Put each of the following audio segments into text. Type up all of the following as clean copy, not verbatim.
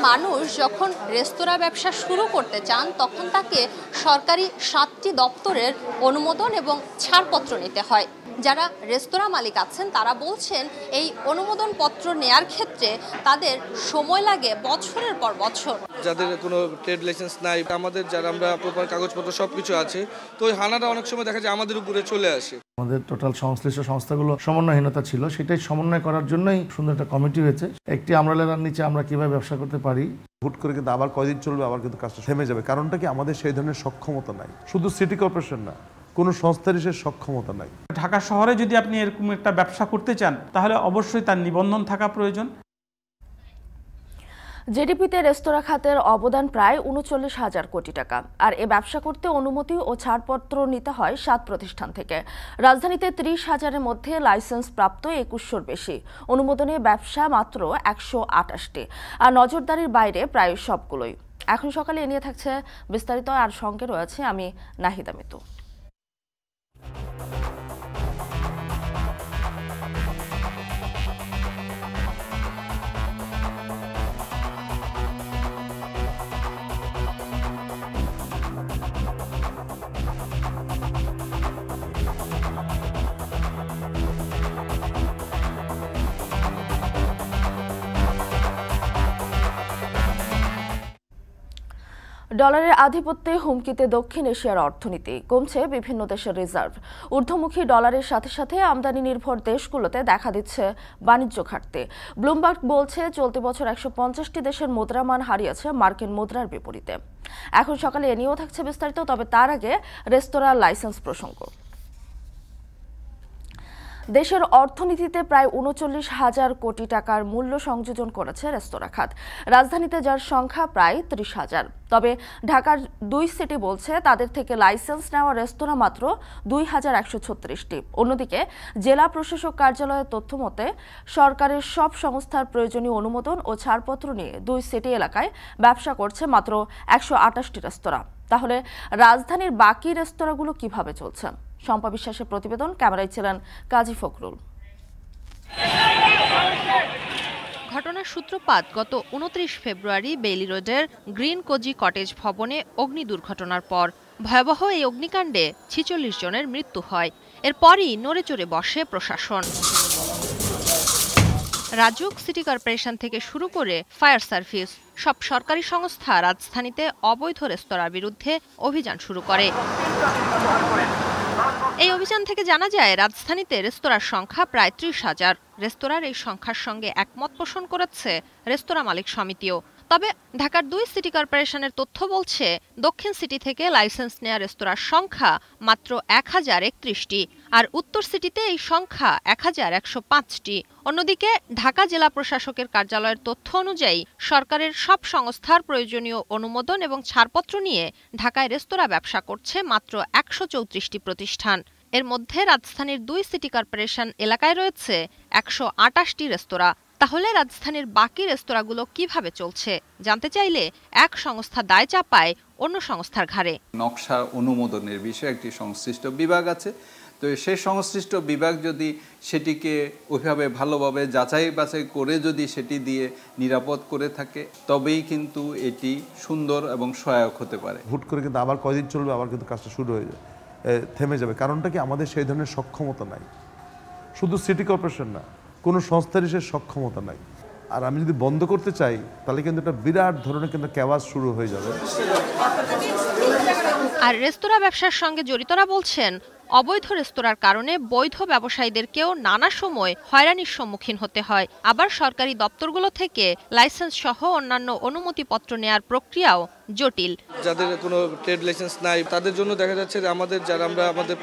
মানুষ যখন রেস্তোরাঁ ব্যবসা শুরু করতে চান তখন তাকে সরকারি 7টি দপ্তরের অনুমোদন এবং ছাড়পত্র নিতে হয়। যারা রেস্তোরাঁ মালিক আছেন তারা বলছেন এই অনুমোদন পত্র নেয়ার ক্ষেত্রে তাদের সময় লাগে বছরের পর বছর। যাদের কোনো ট্রেড লাইসেন্স নাই, আমাদের যারা আমরা প্রপার কাগজপত্র সবকিছু আছে, তো ওই হানাটা অনেক সময় দেখা যায় আমাদের উপরে চলে আসে। আমাদের টোটাল সংশ্লিষ্ট সংস্থাগুলো সমন্বয়হীনতা ছিল, সেটাই সমন্বয় করার জন্যই সুন্দর একটা কমিটি হয়েছে। একটি আমব্রেলার নিচে আমরা কিভাবে ব্যবসা করতে পারি। হুট করে কিন্তু আবার কয়দিন চলবে, আবার কিন্তু কাজটা থেমে যাবে। কারণটা কি, আমাদের সেই ধরনের সক্ষমতা নাই। শুধু সিটি কর্পোরেশন না, কোনো সংস্থার সে সক্ষমতা নাই। ঢাকা শহরে যদি আপনি এরকম একটা ব্যবসা করতে চান তাহলে অবশ্যই তার নিবন্ধন থাকা প্রয়োজন। জিডিপিতে রেস্তোরাঁ খাতের অবদান প্রায় ৩৯,০০০ কোটি টাকা। আর এ ব্যবসা করতে অনুমতি ও ছাড়পত্র নিতে হয় 7 প্রতিষ্ঠান থেকে। রাজধানীতে ৩০,০০০-এর মধ্যে লাইসেন্স প্রাপ্ত ২১০০-র বেশি। অনুমোদনে ব্যবসা মাত্র ১২৮টি, আর নজরদারির বাইরে প্রায় সবগুলোই। এখন সকালে এ নিয়ে থাকছে বিস্তারিত, আর সঙ্গে রয়েছে আমি নাহিদা মিতু। ডলারের আধিপত্যে হুমকিতে দক্ষিণ এশিয়ার অর্থনীতি। কমছে বিভিন্ন দেশের রিজার্ভ। ঊর্ধ্বমুখী ডলারের সাথে সাথে আমদানি নির্ভর দেশগুলোতে দেখা দিচ্ছে বাণিজ্য ঘাটতি। ব্লুমবার্গ বলছে চলতি বছর ১৫০টি দেশের মুদ্রা মান হারিয়েছে মার্কিন মুদ্রার বিপরীতে। এখন সকালে এ নিয়েও থাকছে বিস্তারিত, তবে তার আগে রেস্তোরাঁ লাইসেন্স প্রসঙ্গ। দেশের অর্থনীতিতে প্রায় ৩৯,০০০ কোটি টাকার মূল্য সংযোজন করেছে রেস্তোরাঁ খাত। রাজধানীতে যার সংখ্যা প্রায় ৩০,০০০। তবে ঢাকার 2 সিটি বলছে তাদের থেকে লাইসেন্স নেওয়া রেস্তোরাঁ মাত্র ২,১৩৬টি। অন্যদিকে জেলা প্রশাসক কার্যালয়ের তথ্য মতে সরকারের সব সংস্থার প্রয়োজনীয় অনুমোদন ও ছাড়পত্র নিয়ে 2 সিটি এলাকায় ব্যবসা করছে মাত্র ১২৮টি রেস্তোরাঁ। তাহলে রাজধানীর বাকি রেস্তোরাঁগুলো কিভাবে চলছে? শম্পা বিশ্বাসের প্রতিবেদন, ক্যামেরায় ছিলেন কাজী ফখরুল। ঘটনার সূত্রপাত গত ২৯ ফেব্রুয়ারি বেইলি রোডের গ্রিন কোজি কটেজ ভবনে অগ্নি দুর্ঘটনার পর। ভয়াবহ এই অগ্নিকাণ্ডে ৪৬ জনের মৃত্যু হয়। এরপরই নড়েচড়ে বসে প্রশাসন। রাজুক, সিটি কর্পোরেশন থেকে শুরু করে ফায়ার সার্ভিস, সব সরকারি সংস্থা রাজধানীতে অবৈধ রেস্তোরাঁর বিরুদ্ধে অভিযান শুরু করে। এই অভিযান থেকে জানা যায় রাজধানীতে রেস্তোরাঁর সংখ্যা প্রায় ৩০,০০০। রেস্তোরাঁর এই সংখ্যার সঙ্গে একমত পোষণ করেছে রেস্তোরাঁ মালিক সমিতিও। তবে ঢাকার 2 সিটি কর্পোরেশনের তথ্য বলছে দক্ষিণ সিটি থেকে লাইসেন্স নেওয়া রেস্তোরাঁর সংখ্যা মাত্র ১,০৩১টি, আর উত্তর সিটিতে এই সংখ্যা ১,১০৫টি। অন্যদিকে ঢাকা জেলা প্রশাসকের কার্যালয়ের তথ্য অনুযায়ী সরকারের সব সংস্থার প্রয়োজনীয় অনুমোদন এবং ছাড়পত্র নিয়ে ঢাকায় রেস্তোরাঁ ব্যবসা করছে মাত্র ১৩৪টি প্রতিষ্ঠান। এর মধ্যে রাজধানীর 2 সিটি কর্পোরেশন এলাকায় রয়েছে ১২৮টি রেস্তোরাঁ। তাহলে রাজধানীর বাকি রেস্তোরাঁগুলো কিভাবে চলছে জানতে চাইলে এক সংস্থা দায় চাপায় অন্য সংস্থার ঘাড়ে। নকশা অনুমোদনের বিষয়ে একটি সংশ্লিষ্ট বিভাগ আছে, তো সেই সংশ্লিষ্ট বিভাগ যদি সেটিকে ওইভাবে ভালোভাবে যাচাই বাছাই করে যদি সেটি দিয়ে নিরাপদ করে থাকে তবেই কিন্তু এটি সুন্দর এবং সহায়ক হতে পারে। হুট করে কিন্তু আবার কয়দিন চলবে, আবার কিন্তু কাজটা শুরু হয়ে যাবে, থেমে যাবে। কারণটা কি, আমাদের সেই ধরনের সক্ষমতা নাই। শুধু সিটি কর্পোরেশন না, কোনো সংস্থারই সে সক্ষমতা নাই। আর আমি যদি বন্ধ করতে চাই তাহলে কিন্তু একটা বিরাট ধরনের কিন্তু ক্যাওয়াজ শুরু হয়ে যাবে। আর রেস্তোরাঁ ব্যবসার সঙ্গে জড়িতরা বলছেন অবৈধ রেস্তোরাঁর কারণে বৈধ ব্যবসায়ীদেরকেও নানা সময় হয়রানির সম্মুখীন হতে হয়। আবার সরকারি দপ্তরগুলো থেকে লাইসেন্স সহ অন্যান্য অনুমতিপত্র নেয়ার প্রক্রিয়াও জটিল। যাদের কোনো ট্রেড লাইসেন্স নাই তাদের জন্য দেখা যাচ্ছে যে আমাদের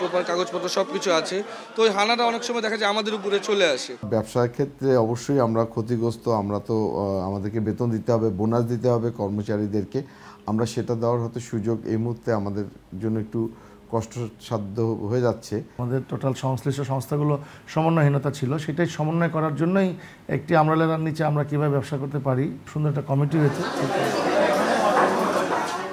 প্রপার কাগজপত্র সবকিছু আছে, তো ওই হানাটা অনেক সময় দেখা যায় আমাদের উপরে চলে আসে। ব্যবসার ক্ষেত্রে অবশ্যই আমরা ক্ষতিগ্রস্ত। আমরা তো আমাদেরকে বেতন দিতে হবে, বোনাস দিতে হবে কর্মচারীদেরকে। আমরা সেটা দেওয়ার হয়তো সুযোগ এই মুহূর্তে আমাদের জন্য একটু কষ্টসাধ্য হয়ে যাচ্ছে। আমাদের টোটাল সংশ্লিষ্ট সংস্থাগুলো সমন্বয়হীনতা ছিল, সেটাই সমন্বয় করার জন্যই একটি আমব্রেলার নিচে আমরা কিভাবে ব্যবসা করতে পারি সুন্দর একটা কমিটি হয়েছে।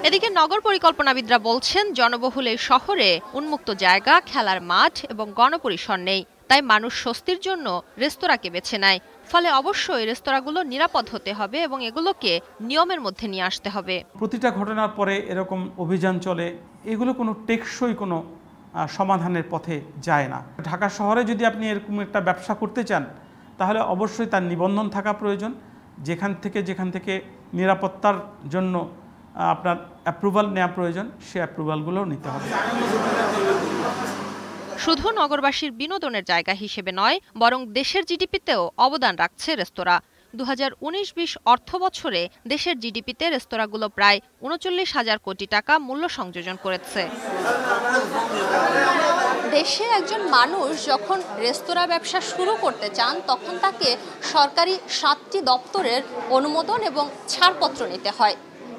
এদিকে নগর পরিকল্পনাবিদরা বলছেন জনবহুল এই শহরে উন্মুক্ত জায়গা, খেলার মাঠ এবং গণপরিসর নেই। তাই মানুষ স্বস্তির জন্য রেস্তোরাঁকে বেছে নেয়। ফলে অবশ্যই রেস্তোরাঁগুলো নিরাপদ হতে হবে এবং এগুলোকে নিয়মের মধ্যে নিয়ে আসতে হবে। প্রতিটা ঘটনার পরে এরকম অভিযান চলে, এগুলো কোনো টেকসই কোনো সমাধানের পথে যায় না। ঢাকা শহরে যদি আপনি এরকম একটা ব্যবসা করতে চান তাহলে অবশ্যই তার নিবন্ধন থাকা প্রয়োজন। যেখান থেকে নিরাপত্তার জন্য আপনার অ্যাপ্রুভাল নেওয়া প্রয়োজন, সে অ্যাপ্রুভালগুলোও নিতে হবে। শুধু নগরবাসীর বিনোদনের জায়গা হিসেবে নয়, বরং দেশের জিডিপিতেও অবদান রাখছে রেস্তোরাঁ। 2019-20 অর্থ বছরে দেশের জিডিপিতে রেস্তোরাঁগুলো প্রায় 39,000 কোটি টাকা মূল্য সংযোজন করেছে। দেশে একজন মানুষ যখন রেস্তোরাঁ ব্যবসা শুরু করতে চান তখন তাকে সরকারি 7টি দপ্তরের অনুমোদন এবং ছাড়পত্র নিতে হয়।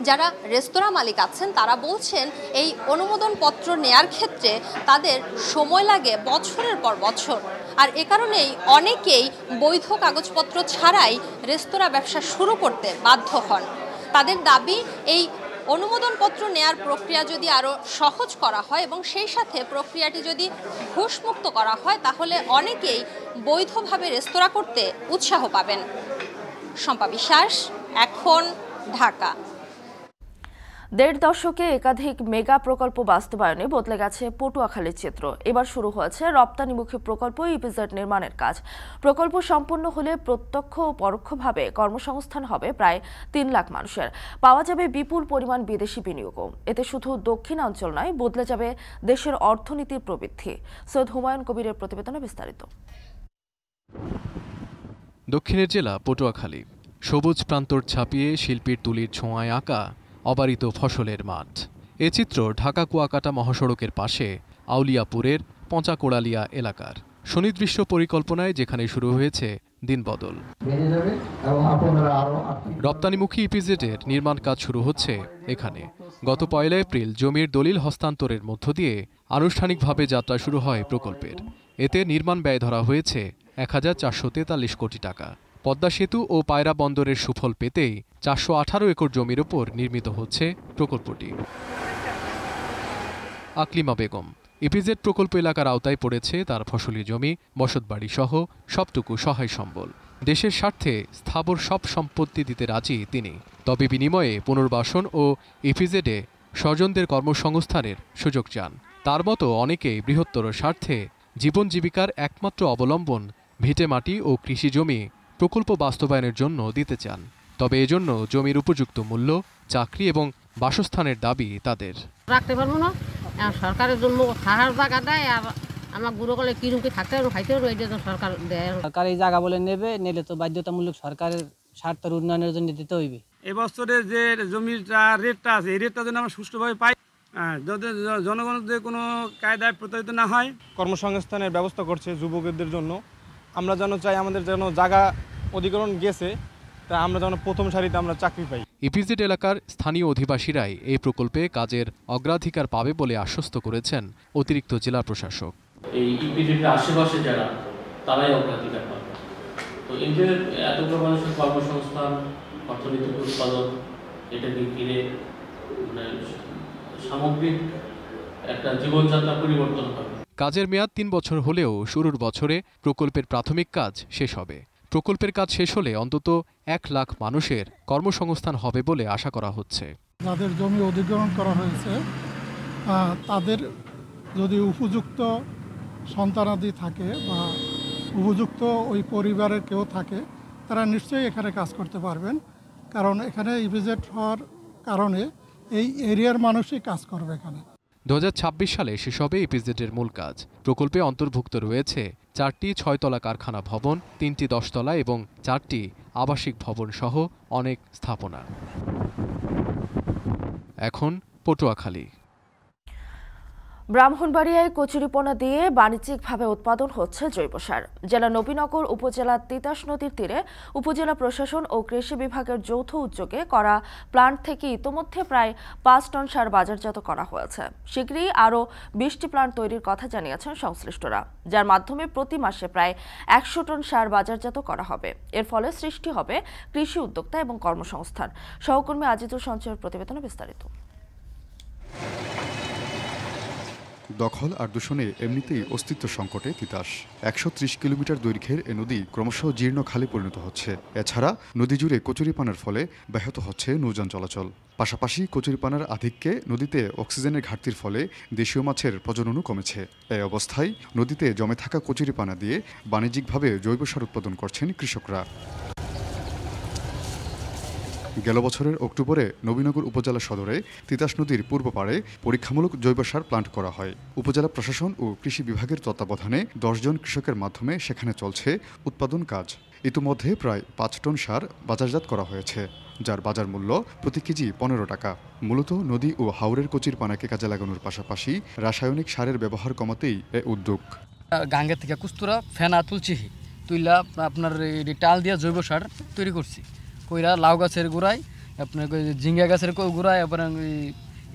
যারা রেস্তোরাঁ মালিক আছেন তারা বলছেন এই অনুমোদন পত্র নেয়ার ক্ষেত্রে তাদের সময় লাগে বছরের পর বছর। আর এ কারণেই অনেকেই বৈধ কাগজপত্র ছাড়াই রেস্তোরাঁ ব্যবসা শুরু করতে বাধ্য হন। তাদের দাবি, এই অনুমোদনপত্র নেয়ার প্রক্রিয়া যদি আরও সহজ করা হয় এবং সেই সাথে প্রক্রিয়াটি যদি ঘুষমুক্ত করা হয় তাহলে অনেকেই বৈধভাবে রেস্তোরাঁ করতে উৎসাহ পাবেন। শম্পা বিশ্বাস, এখন, ঢাকা। 1.5 দশকে একাধিক মেগা প্রকল্প বাস্তবায়নে বদলে গেছে পটুয়াখালীর চিত্র। এবার শুরু হয়েছে রপ্তানিমুখী প্রকল্প ইপিজেড নির্মাণের কাজ। প্রকল্প সম্পন্ন হলে প্রত্যক্ষ ও পরোক্ষভাবে কর্মসংস্থান হবে প্রায় 3 লাখ মানুষের। পাওয়া যাবে বিপুল পরিমাণ বিদেশি বিনিয়োগও। এতে শুধু দক্ষিণাঞ্চল নয়, বদলে যাবে দেশের অর্থনীতির প্রবৃদ্ধি। সৈয়দ হুমায়ুন কবিরের প্রতিবেদনে বিস্তারিত। দক্ষিণের জেলা পটুয়াখালী। সবুজ প্রান্তর ছাপিয়ে শিল্পীর তুলির ছোঁয়ায় আঁকা অবারিত ফসলের মাঠ। এ চিত্র ঢাকা কুয়াকাটা মহাসড়কের পাশে আউলিয়াপুরের পঞ্চাকোড়ালিয়া এলাকার সুনির্দিষ্ট পরিকল্পনায় যেখানে শুরু হয়েছে দিনবদল। রপ্তানিমুখী ইপিজেডের নির্মাণ কাজ শুরু হচ্ছে এখানে। গত 1 এপ্রিল জমির দলিল হস্তান্তরের মধ্য দিয়ে আনুষ্ঠানিকভাবে যাত্রা শুরু হয় প্রকল্পের। এতে নির্মাণ ব্যয় ধরা হয়েছে 1443 কোটি টাকা। পদ্মা সেতু ও পায়রা বন্দরের সুফল পেতেই 418 একর জমির ওপর নির্মিত হচ্ছে প্রকল্পটি। আকলিমা বেগম ইপিজেড প্রকল্প এলাকার আওতায় পড়েছে তার ফসলি জমি, বসতবাড়ি সহ সবটুকু সহায় সম্বল। দেশের স্বার্থে স্থাবর সব সম্পত্তি দিতে রাজি তিনি, তবে বিনিময়ে পুনর্বাসন ও ইপিজেডে স্বজনদের কর্মসংস্থানের সুযোগ চান। তার মতো অনেকেই বৃহত্তর স্বার্থে জীবন জীবিকার একমাত্র অবলম্বন ভিটেমাটি ও কৃষি জমি প্রকল্প বাস্তবায়নের জন্য দিতে চান। তবে এজন্য জমির উপযুক্ত মূল্য, চাকরি এবং বাসস্থানের দাবি তাদের। রাখতে পারবো না, সরকারের জন্য থাকার জায়গা দেয়, আর আমার গুঁড়ো করলে কিরকম থাকতে পারবো, খাইতে পারবো, এই জন্য সরকার দেয়। সরকার এই জায়গা বলে নিলে তো বাধ্যতামূলক সরকারের স্বার্থের উন্নয়নের জন্য দিতে হইবে। এবছরের যে জমির রেটটা আছে এই রেটটা যেন আমরা সুষ্ঠুভাবে পাই, যাতে জনগণের যে কোনো কায়দায় প্রতারিত না হয়। কর্মসংস্থানের ব্যবস্থা করছে যুবকদের জন্য। আমরা যেন চাই আমাদের যেন জায়গা অধিগ্রহণ গেছে তা আমরা যেন প্রথম সারিতে আমরা চাকরি পাই। ইপিজেড এলাকার স্থানীয় অধিবাসীরাই এই প্রকল্পে কাজের অগ্রাধিকার পাবে বলে আশ্বস্ত করেছেন অতিরিক্ত জেলা প্রশাসক। এই ইপিজেডের আশেপাশে যারা তারাই অগ্রাধিকার পাবে। তো এদের এতগুলো মানুষের কর্মসংস্থান, অর্থনৈতিক উৎপাদন, এটাকে ঘিরে সামগ্রিক একটা জীবনযাত্রা পরিবর্তন হবে। কাজের মেয়াদ 3 বছর হলেও শুরুর বছরে প্রকল্পের প্রাথমিক কাজ শেষ হবে। প্রকল্পের কাজ শেষ হলে অন্তত 1 লাখ মানুষের কর্মসংস্থান হবে বলে আশা করা হচ্ছে। যাদের জমি অধিগ্রহণ করা হয়েছে তাদের যদি উপযুক্ত সন্তানাদি থাকে বা উপযুক্ত ওই পরিবারের কেউ থাকে, তারা নিশ্চয়ই এখানে কাজ করতে পারবেন। কারণ এখানে ইপিজেড হওয়ার কারণে এই এরিয়ার মানুষই কাজ করবে এখানে। 2026 সালে শেষ হবে ইপিজেডের মূল কাজ। প্রকল্পে অন্তর্ভুক্ত রয়েছে 4টি 6তলা কারখানা ভবন, 3টি 10 তলা এবং 4টি আবাসিক ভবন সহ অনেক স্থাপনা। এখন পটুয়াখালী। ব্রাহ্মণবাড়িয়ায় কচুরিপনা দিয়ে বাণিজ্যিকভাবে উৎপাদন হচ্ছে জৈব সার। জেলা নবীনগর উপজেলার তিতাস নদীর তীরে উপজেলা প্রশাসন ও কৃষি বিভাগের যৌথ উদ্যোগে করা প্লান্ট থেকে ইতোমধ্যে প্রায় 5 টন সার বাজারজাত করা হয়েছে। শীঘ্রই আরও 20টি প্লান্ট তৈরির কথা জানিয়েছেন সংশ্লিষ্টরা, যার মাধ্যমে প্রতি মাসে প্রায় 100 টন সার বাজারজাত করা হবে। এর ফলে সৃষ্টি হবে কৃষি উদ্যোক্তা এবং কর্মসংস্থান। সহকর্মী আজিজুর সঞ্চয়ের প্রতিবেদনে বিস্তারিত। দখল আর দূষণে এমনিতেই অস্তিত্ব সংকটে তিতাস। 130 কিলোমিটার দৈর্ঘ্যের এ নদী ক্রমশ জীর্ণ খালে পরিণত হচ্ছে। এছাড়া নদী জুড়ে কচুরিপানার ফলে ব্যাহত হচ্ছে নৌযান চলাচল। পাশাপাশি কচুরিপানার আধিক্যে নদীতে অক্সিজেনের ঘাটতির ফলে দেশীয় মাছের প্রজননও কমেছে। এই অবস্থায় নদীতে জমে থাকা কচুরিপানা দিয়ে বাণিজ্যিকভাবে জৈব সার উৎপাদন করছেন কৃষকরা। গেল বছরের অক্টোবরে নবীনগর উপজেলা সদরে তিতাস নদীর পূর্ব পাড়ে পরীক্ষামূলক জৈব সার প্লান্ট করা হয়। উপজেলা প্রশাসন ও কৃষি বিভাগের তত্ত্বাবধানে 10 জন কৃষকের মাধ্যমে সেখানে চলছে উৎপাদন কাজ। ইতিমধ্যে প্রায় 5 টন সার বাজারজাত করা হয়েছে, যার বাজার মূল্য প্রতি কেজি 15 টাকা। মূলত নদী ও হাওরের কচুরিপানাকে কাজে লাগানোর পাশাপাশি রাসায়নিক সারের ব্যবহার কমাতেই এ উদ্যোগ। গাঙ্গের থেকে কুস্তুরা ফেনা তুলছিহি তুইলা আপনার টাল দিয়ে জৈব সার তৈরি করছি। কইরা লাউ গাছের গোড়ায়, আপনার ঝিঙ্গা গাছের গোড়ায়, আপনার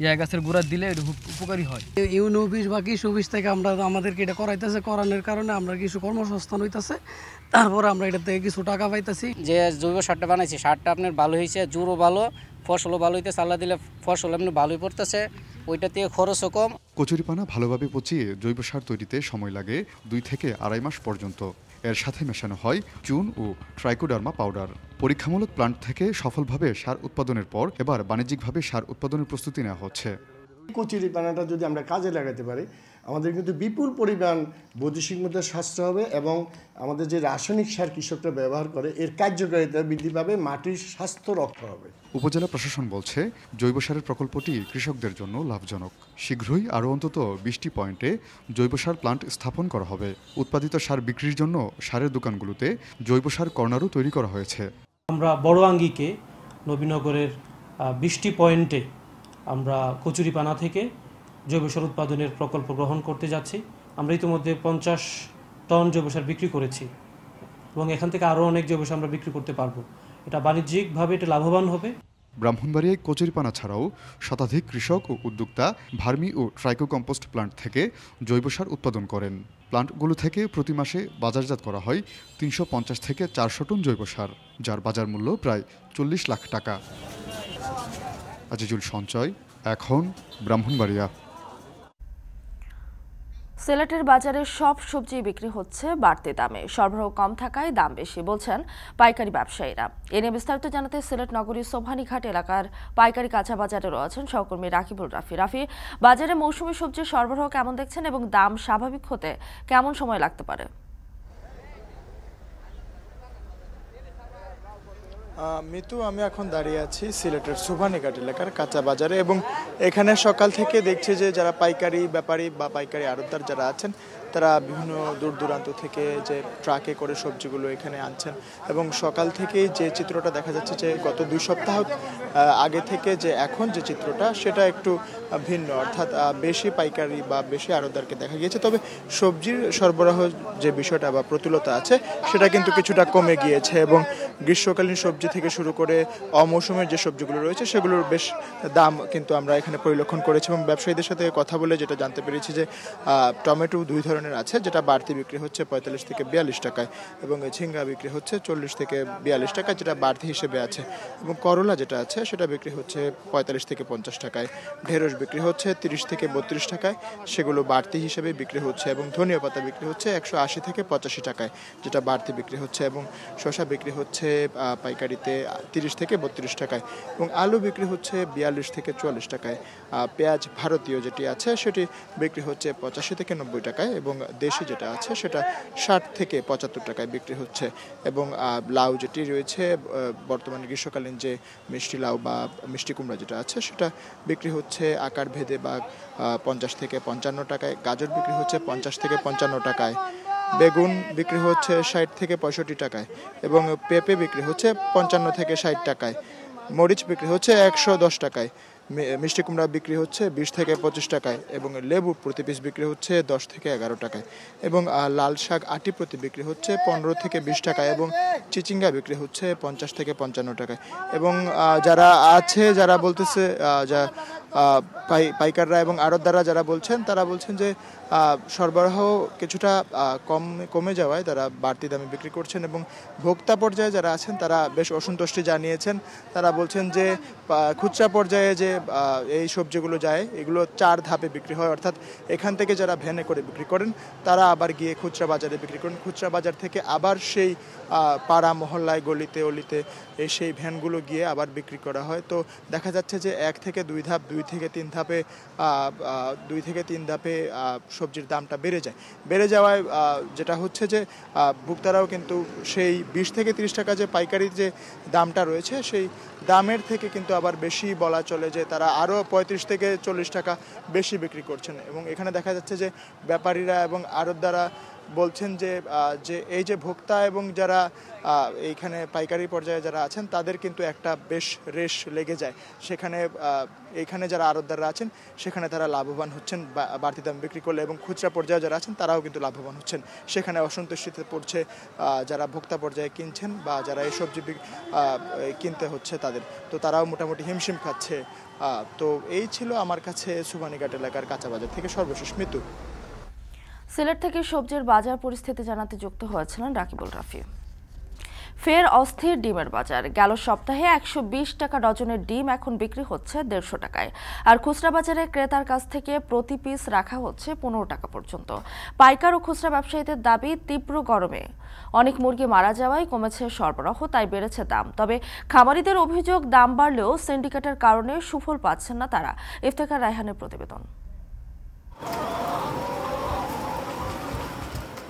ইয়া গাছের গোড়া দিলে উপকারী হয়। ইউনো অফিস বা কৃষি অফিস থেকে আমরা আমাদেরকে এটা করাইতেছে, করানোর কারণে আমরা কিছু কর্মসংস্থান হইতেছে, তারপরে আমরা এটা থেকে কিছু টাকা পাইতেছি। যে জৈব সারটা বানাইছি, সারটা আপনার ভালো হয়েছে, জুরও ভালো, ফসলও ভালো হইতেছে, আল্লাহ দিলে ফসল এমনি ভালোই পড়তেছে, ওইটা থেকে খরচও কম। কচুরিপানা ভালোভাবে পচিয়ে জৈব সার তৈরিতে সময় লাগে 2 থেকে 2.5 মাস পর্যন্ত। এর সাথে মেশানো হয় চুন ও ট্রাইকোডার্মা পাউডার। পরীক্ষামূলক প্লান্ট থেকে সফলভাবে সার উৎপাদনের পর এবার বাণিজ্যিকভাবে সার উৎপাদনের প্রস্তুতি নেওয়া হচ্ছে। কচুরিপানাটা যদি আমরা কাজে লাগাতে পারি, আমাদের কিন্তু বিপুল পরিমাণ বৈদেশিক মুদ্রা সাশ্রয় হবে এবং আমাদের যে রাসায়নিক সার কৃষকরা ব্যবহার করে এর কার্যকারিতা বৃদ্ধি পাবে, মাটির স্বাস্থ্য রক্ষা হবে। উপজেলা প্রশাসন বলছে জৈব সারের প্রকল্পটি কৃষকদের জন্য লাভজনক। শীঘ্রই আরও অন্তত 20টি পয়েন্টে জৈব সার প্লান্ট স্থাপন করা হবে। উৎপাদিত সার বিক্রির জন্য সারের দোকানগুলোতে জৈব সার কর্নারও তৈরি করা হয়েছে। আমরা বড় আঙ্গিকে নবীনগরের 20টি পয়েন্টে আমরা কচুরিপানা থেকে জৈব সার উৎপাদনের প্রকল্প গ্রহণ করতে যাচ্ছি। আমরা ইতিমধ্যে 50 টন জৈব সার বিক্রি করেছি এবং এখান থেকে আরও অনেক জৈব সার আমরা বিক্রি করতে পারবো। এটা বাণিজ্যিকভাবে এটা লাভবান হবে। ব্রাহ্মণবাড়িয়ায় কচুরিপানা ছাড়াও শতাধিক কৃষক ও উদ্যোক্তা ভার্মি ও ট্রাইকো কম্পোস্ট প্লান্ট থেকে জৈব সার উৎপাদন করেন। প্লান্টগুলো থেকে প্রতি মাসে বাজারজাত করা হয় 350 থেকে 400 টন জৈব সার, যার বাজার মূল্য প্রায় 40 লাখ টাকা। আজিজুল সঞ্চয়, এখন ব্রাহ্মণবাড়িয়া। সিলেটের বাজারে সব সবজি বিক্রি হচ্ছে বাড়তি দামে, সরবরাহ কম থাকায় দাম বেশি বলছেন পাইকারি ব্যবসায়ীরা। এ নিয়ে বিস্তারিত জানাতে সিলেট নগরীর সোভানীঘাট এলাকার পাইকারি কাঁচা বাজারে রয়েছেন সহকর্মী রাকিবুল রাফি। রাফি, বাজারে মৌসুমী সবজির সরবরাহ কেমন দেখছেন এবং দাম স্বাভাবিক হতে কেমন সময় লাগতে পারে? মিতু, আমি এখন দাঁড়িয়ে আছি সিলেটের সোভানীঘাট এলাকার কাঁচা বাজারে এবং এখানে সকাল থেকে দেখছি যে যারা পাইকারি ব্যাপারী বা পাইকারি আড়তদার যারা আছেন তারা বিভিন্ন দূর দূরান্ত থেকে যে ট্রাকে করে সবজিগুলো এখানে আনছেন এবং সকাল থেকেই যে চিত্রটা দেখা যাচ্ছে যে গত 2 সপ্তাহ আগে থেকে যে এখন যে চিত্রটা সেটা একটু ভিন্ন, অর্থাৎ বেশি পাইকারি বা বেশি আড়তদারকে দেখা গিয়েছে। তবে সবজির সরবরাহ যে বিষয়টা বা প্রতুলতা আছে সেটা কিন্তু কিছুটা কমে গিয়েছে এবং গ্রীষ্মকালীন সবজি থেকে শুরু করে অমৌসুমের যে সবজিগুলো রয়েছে সেগুলোর বেশ দাম কিন্তু আমরা এখানে পরিলক্ষণ করেছি এবং ব্যবসায়ীদের সাথে কথা বলে যেটা জানতে পেরেছি যে টমেটো 2 ধরনের আছে, যেটা বাড়তি বিক্রি হচ্ছে 45 থেকে 42 টাকায় এবং ঝিঙ্গা বিক্রি হচ্ছে 40 থেকে 42 টাকায়, যেটা বাড়তি হিসেবে আছে এবং করলা যেটা আছে সেটা বিক্রি হচ্ছে 45 থেকে 50 টাকায়। ঢেঁড়স বিক্রি হচ্ছে 30 থেকে 32 টাকায়, সেগুলো বাড়তি হিসেবে বিক্রি হচ্ছে এবং ধনিয়া পাতা বিক্রি হচ্ছে 180 থেকে 85 টাকায়, যেটা বাড়তি বিক্রি হচ্ছে এবং শসা বিক্রি হচ্ছে পাইকারিতে 30 থেকে 32 টাকায় এবং আলু বিক্রি হচ্ছে 42 থেকে 44 টাকায়। পেঁয়াজ ভারতীয় যেটি আছে সেটি বিক্রি হচ্ছে 85 থেকে 90 টাকায় এবং দেশি যেটা আছে সেটা 60 থেকে 75 টাকায় বিক্রি হচ্ছে এবং লাউ যেটি রয়েছে বর্তমানে গ্রীষ্মকালীন যে মিষ্টি লাউ বা মিষ্টি কুমড়া যেটা আছে সেটা বিক্রি হচ্ছে আকার ভেদে বা 50 থেকে 55 টাকায়। গাজর বিক্রি হচ্ছে 50 থেকে 55 টাকায়। বেগুন বিক্রি হচ্ছে 60 থেকে 65 টাকায় এবং পেঁপে বিক্রি হচ্ছে 55 থেকে 60 টাকায়। মরিচ বিক্রি হচ্ছে 110 টাকায়। মিষ্টি কুমড়া বিক্রি হচ্ছে 20 থেকে 25 টাকায় এবং লেবু প্রতি পিস বিক্রি হচ্ছে 10 থেকে 11 টাকায় এবং লাল শাক আটি প্রতি বিক্রি হচ্ছে 15 থেকে 20 টাকায় এবং চিচিঙ্গা বিক্রি হচ্ছে 50 থেকে 55 টাকায় এবং যারা আছে যারা বলতেছে যা পাইকাররা এবং আড়তদাররা যারা বলছেন তারা বলছেন যে সরবরাহ কিছুটা কমে যাওয়ায় তারা বাড়তি দামে বিক্রি করছেন এবং ভোক্তা পর্যায়ে যারা আছেন তারা বেশ অসন্তুষ্টি জানিয়েছেন। তারা বলছেন যে খুচরা পর্যায়ে যে এই সবজিগুলো যায় এগুলো 4 ধাপে বিক্রি হয়, অর্থাৎ এখান থেকে যারা ভ্যানে করে বিক্রি করেন তারা আবার গিয়ে খুচরা বাজারে বিক্রি করেন, খুচরা বাজার থেকে আবার সেই পাড়া মহল্লায় গলিতে অলিতে সেই ভ্যানগুলো গিয়ে আবার বিক্রি করা হয়। তো দেখা যাচ্ছে যে 1 থেকে 2 ধাপ 2 থেকে 3 ধাপে সবজির দামটা বেড়ে যাওয়ায় যেটা হচ্ছে যে ভোক্তারাও কিন্তু সেই 20 থেকে 30 টাকা যে পাইকারি যে দামটা রয়েছে সেই দামের থেকে কিন্তু আবার বেশি বলা চলে যে তারা আরও 35 থেকে 40 টাকা বেশি বিক্রি করছেন। এবং এখানে দেখা যাচ্ছে যে ব্যাপারীরা এবং আড়তদাররা বলছেন যে এই যে ভোক্তা এবং যারা এইখানে পাইকারি পর্যায়ে যারা আছেন তাদের কিন্তু একটা বেশ রেশ লেগে যায়, এইখানে যারা আড়তদাররা আছেন সেখানে তারা লাভবান হচ্ছেন বাড়তি দাম বিক্রি করলে, এবং খুচরা পর্যায়ে যারা আছেন তারাও কিন্তু লাভবান হচ্ছেন। সেখানে অসন্তুষ্টিতে পড়ছে যারা ভোক্তা পর্যায়ে কিনছেন বা যারা এই সবজি কিনতে হচ্ছে তাদের, তো তারাও মোটামুটি হিমশিম খাচ্ছে। তো এই ছিল আমার কাছে সুবানীঘাট এলাকার কাঁচা বাজার থেকে সর্বশেষ মৃত্যু। সিলেট থেকে সবজির বাজার পরিস্থিতি জানাতে যুক্ত হয়েছিলেন রাকিবুল রাফি। ফের অস্থির ডিমের বাজার। গেল সপ্তাহে 120 টাকা ডজনের ডিম এখন বিক্রি হচ্ছে 150 টাকায়, আর খুচরা বাজারে ক্রেতার কাছ থেকে প্রতি পিস রাখা হচ্ছে 15 টাকা পর্যন্ত। পাইকার ও খুচরা ব্যবসায়ীদের দাবি, তীব্র গরমে অনেক মুরগি মারা যাওয়ায় কমেছে সরবরাহ, তাই বেড়েছে দাম। তবে খামারিদের অভিযোগ, দাম বাড়লেও সিন্ডিকেটের কারণে সুফল পাচ্ছেন না তারা। ইফতেখার রায়হানের প্রতিবেদন।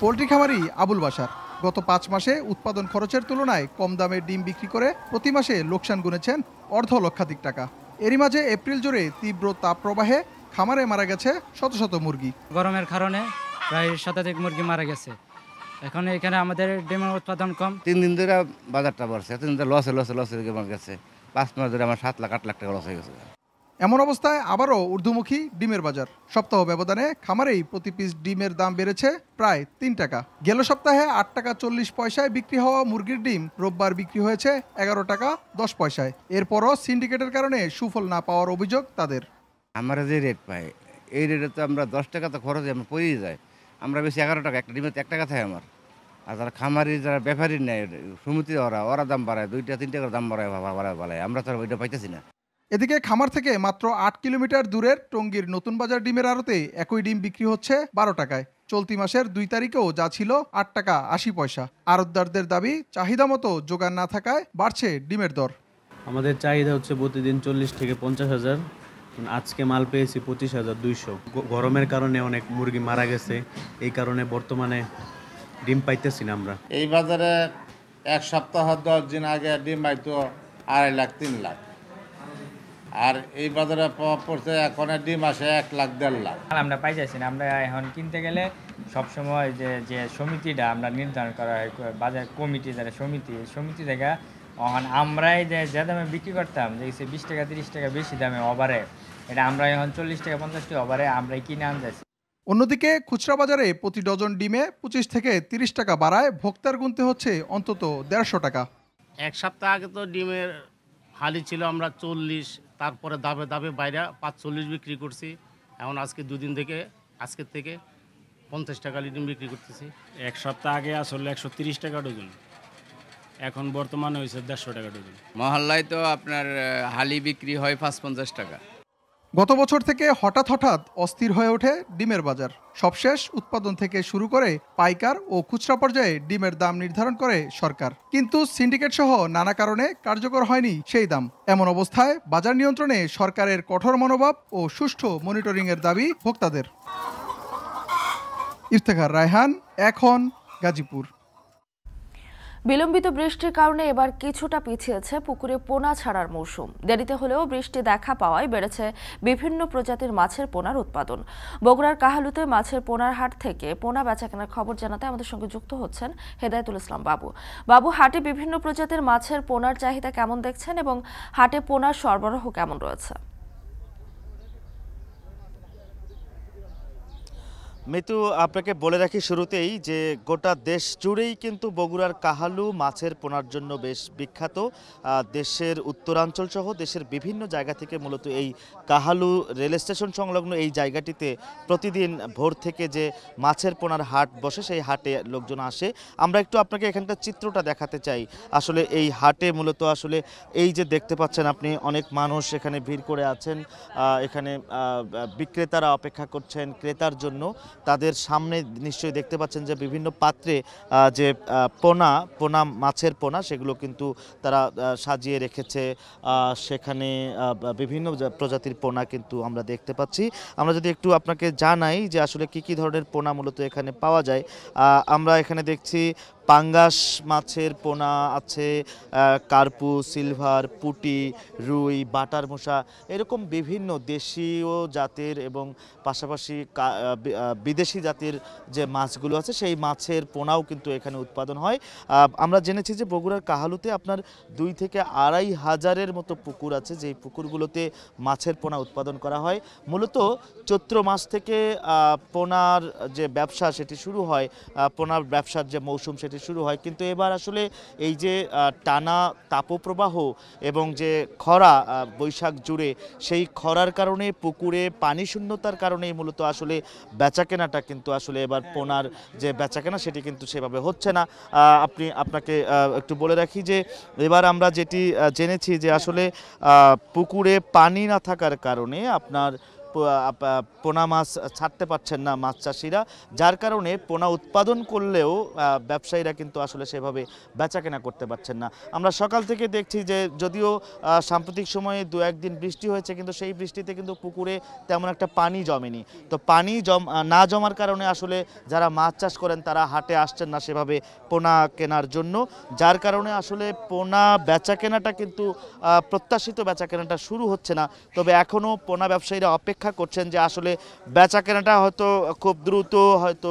পোল্ট্রি খামারি আবুল বাশার গত 5 মাসে উৎপাদন খরচের তুলনায় কম দামে ডিম বিক্রি করে প্রতি মাসে লোকসান গুনেছেন অর্ধ লক্ষাধিক টাকা। এরই মাঝে এপ্রিল জুড়ে তীব্র তাপপ্রবাহে খামারে মারা গেছে শত শত মুরগি। গরমের কারণে প্রায় শতাধিক মুরগি মারা গেছে। এখন এখানে আমাদের ডিমের উৎপাদন কম। 3 দিন ধরে বাজারটা বাড়ছে, 3 দিন ধরে লসে গেছে। 5 মাস ধরে আমার 7 লাখ 8 লাখ টাকা লস হয়ে গেছে। এমন অবস্থায় আবারও ঊর্ধ্বমুখী ডিমের বাজার। সপ্তাহ ব্যবধানে খামারেই প্রতি পিস ডিমের দাম বেড়েছে প্রায় 3 টাকা। গেল সপ্তাহে 8 টাকা 40 পয়সায় বিক্রি হওয়া মুরগির ডিম রোববার বিক্রি হয়েছে 11 টাকা 10 পয়সায়। এরপরও সিন্ডিকেটের কারণে সুফল না পাওয়ার অভিযোগ তাদের। আমরা যে রেট পাই এই রেটে তো আমরা 10 টাকা তো খরচ আমরা পড়েই যায়, আমরা বেশি 11 টাকা, একটা ডিমের 1 টাকা থাকে আমার। আর যারা খামারি যারা ব্যাপারী নেয় সমিতি ওরা দাম বাড়ায়, 2-3 টাকার দাম বাড়ায়, আমরা তো ওইটা পাইতেছি না। এদিকে খামার থেকে মাত্র 8 কিলোমিটার দূরের টঙ্গীর নতুন বাজার ডিমের আড়তে একই ডিম বিক্রি হচ্ছে 12 টাকায়। চলতি মাসের 2 তারিখেও যা ছিল 8 টাকা 80 পয়সা। আড়তদারদের দাবি, চাহিদা মতো যোগান না থাকায় বাড়ছে ডিমের দর। আমাদের চাহিদা হচ্ছে প্রতিদিন 40 থেকে 50 হাজার, আজকে মাল পেয়েছি 25,200। গরমের কারণে অনেক মুরগি মারা গেছে, এই কারণে বর্তমানে ডিম পাইতেছি না আমরা। এই বাজারে 1 সপ্তাহ 10 দিন আগে ডিম পাইতো 2.5 লাখ 3 লাখ, আর এই বাজারে পড়ছে এখন ডিম আসে 1 লাখ 1.5 লাখ। আমরা পাইতেছি না। আমরা এখন কিনতে গেলে সবসময় যে সমিতিটা আমরা নির্ধারণ করা হয়, বাজার কমিটি যারা সমিতি থেকে আমরাই যে দামে বিক্রি করতাম, যে 20 টাকা 30 টাকা বেশি দামে ওভারে, এটা আমরা এখন 40 টাকা 50 টাকা ওভারে আমরাই কিনে আনতেছি। অন্যদিকে খুচরা বাজারে প্রতি ডজন ডিমে 25 থেকে 30 টাকা বাড়ায় ভোক্তার গুনতে হচ্ছে অন্তত 150 টাকা। 1 সপ্তাহ আগে তো ডিমের হালি ছিল আমরা 40, তারপরে দাবে বাইরে 45 বিক্রি করছি। এখন আজকের 2 দিন থেকে আজকের থেকে 50 টাকা ডিম বিক্রি করতেছি। 1 সপ্তাহ আগে আসলে 130 টাকা ডজন, এখন বর্তমানে হয়েছে 150 টাকা ডজন। মহল্লায় তো আপনার হালি বিক্রি হয় 5-50 টাকা। গত বছর থেকে হঠাৎ অস্থির হয়ে ওঠে ডিমের বাজার। সবশেষ উৎপাদন থেকে শুরু করে পাইকার ও খুচরা পর্যায়ে ডিমের দাম নির্ধারণ করে সরকার, কিন্তু সিন্ডিকেট সহ নানা কারণে কার্যকর হয়নি সেই দাম। এমন অবস্থায় বাজার নিয়ন্ত্রণে সরকারের কঠোর মনোভাব ও সুষ্ঠু মনিটরিংয়ের দাবি ভোক্তাদের। ইফতেখার রায়হান, এখন, গাজীপুর। বিলম্বিত বৃষ্টির কারণে এবার কিছুটা পিছিয়েছে পুকুরে পোনা ছাড়ার মৌসুম। দেরিতে হলেও বৃষ্টি দেখা পাওয়ায় বেড়েছে বিভিন্ন প্রজাতির মাছের পোনার উৎপাদন। বগুড়ার কাহালুতে মাছের পোনার হাট থেকে পোনা বেচাকেনার খবর জানাতে আমাদের সঙ্গে যুক্ত হচ্ছেন হেদায়েতুল ইসলাম বাবু। হাটে বিভিন্ন প্রজাতির মাছের পোনার চাহিদা কেমন দেখছেন এবং হাটে পোনার সরবরাহ কেমন রয়েছে? মিতু, আপনাকে বলে রাখি শুরুতেই যে গোটা দেশ জুড়েই কিন্তু বগুড়ার কাহালু মাছের পোনার জন্য বেশ বিখ্যাত। দেশের উত্তরাঞ্চল সহ দেশের বিভিন্ন জায়গা থেকে মূলত এই কাহালু রেল স্টেশন সংলগ্ন এই জায়গাটিতে প্রতিদিন ভোর থেকে যে মাছের পোনার হাট বসে সেই হাটে লোকজন আসে। আমরা একটু আপনাকে এখানকার চিত্রটা দেখাতে চাই। আসলে এই হাটে মূলত আসলে এই যে দেখতে পাচ্ছেন আপনি, অনেক মানুষ এখানে ভিড় করে আছেন। এখানে বিক্রেতারা অপেক্ষা করছেন ক্রেতার জন্য। তাদের সামনে নিশ্চয়ই দেখতে পাচ্ছেন যে বিভিন্ন পাত্রে যে পোনা মাছের পোনা সেগুলো কিন্তু তারা সাজিয়ে রেখেছে। সেখানে বিভিন্ন প্রজাতির পোনা কিন্তু আমরা দেখতে পাচ্ছি। আমরা যদি একটু আপনাকে জানাই যে আসলে কি ধরনের পোনা মূলত এখানে পাওয়া যায়। আমরা এখানে দেখছি পাঙ্গাস মাছের পোনা আছে, কার্পু, সিলভার, পুঁটি, রুই, বাটার মশা, এরকম বিভিন্ন দেশীয় জাতের এবং পাশাপাশি বিদেশি জাতের যে মাছগুলো আছে সেই মাছের পোনাও কিন্তু এখানে উৎপাদন হয়। আমরা জেনেছি যে বগুড়ার কাহালুতে আপনার 2 থেকে 2.5 হাজারের মতো পুকুর আছে, যেই পুকুরগুলোতে মাছের পোনা উৎপাদন করা হয়। মূলত চৈত্র মাস থেকে পোনার যে ব্যবসা সেটি শুরু হয়, পোনার ব্যবসার যে মৌসুম সেটি শুরু হয়। কিন্তু এবার আসলে এই যে টানা তাপপ্রবাহ এবং যে খরা বৈশাখ জুড়ে, সেই খরার কারণে পুকুরে পানি শূন্যতার কারণে মূলত আসলে বেচাকেনাটা কিন্তু আসলে এবার পোনার যে বেচাকেনা সেটি কিন্তু সেভাবে হচ্ছে না। আপনাকে একটু বলে রাখি যে এবার আমরা যেটি জেনেছি যে আসলে পুকুরে পানি না থাকার কারণে আপনার পোনা মাছ ছাড়তে পারছেন না মাছ চাষিরা, যার কারণে পোনা উৎপাদন করলেও ব্যবসায়ীরা কিন্তু আসলে সেভাবে বেচাকেনা করতে পারছেন না। আমরা সকাল থেকে দেখছি যে যদিও সাম্প্রতিক সময়ে 2-1 দিন বৃষ্টি হয়েছে, কিন্তু সেই বৃষ্টিতে কিন্তু পুকুরে তেমন একটা পানি জমেনি। তো পানি না জমার কারণে আসলে যারা মাছ চাষ করেন তারা হাটে আসছেন না সেভাবে পোনা কেনার জন্য, যার কারণে আসলে পোনা বেচাকেনাটা কিন্তু প্রত্যাশিত বেচাকেনাটা শুরু হচ্ছে না। তবে এখনও পোনা ব্যবসায়ীরা অপেক্ষা করছেন যে আসলে বেচাকেনাটা হয়তো খুব দ্রুত হয়তো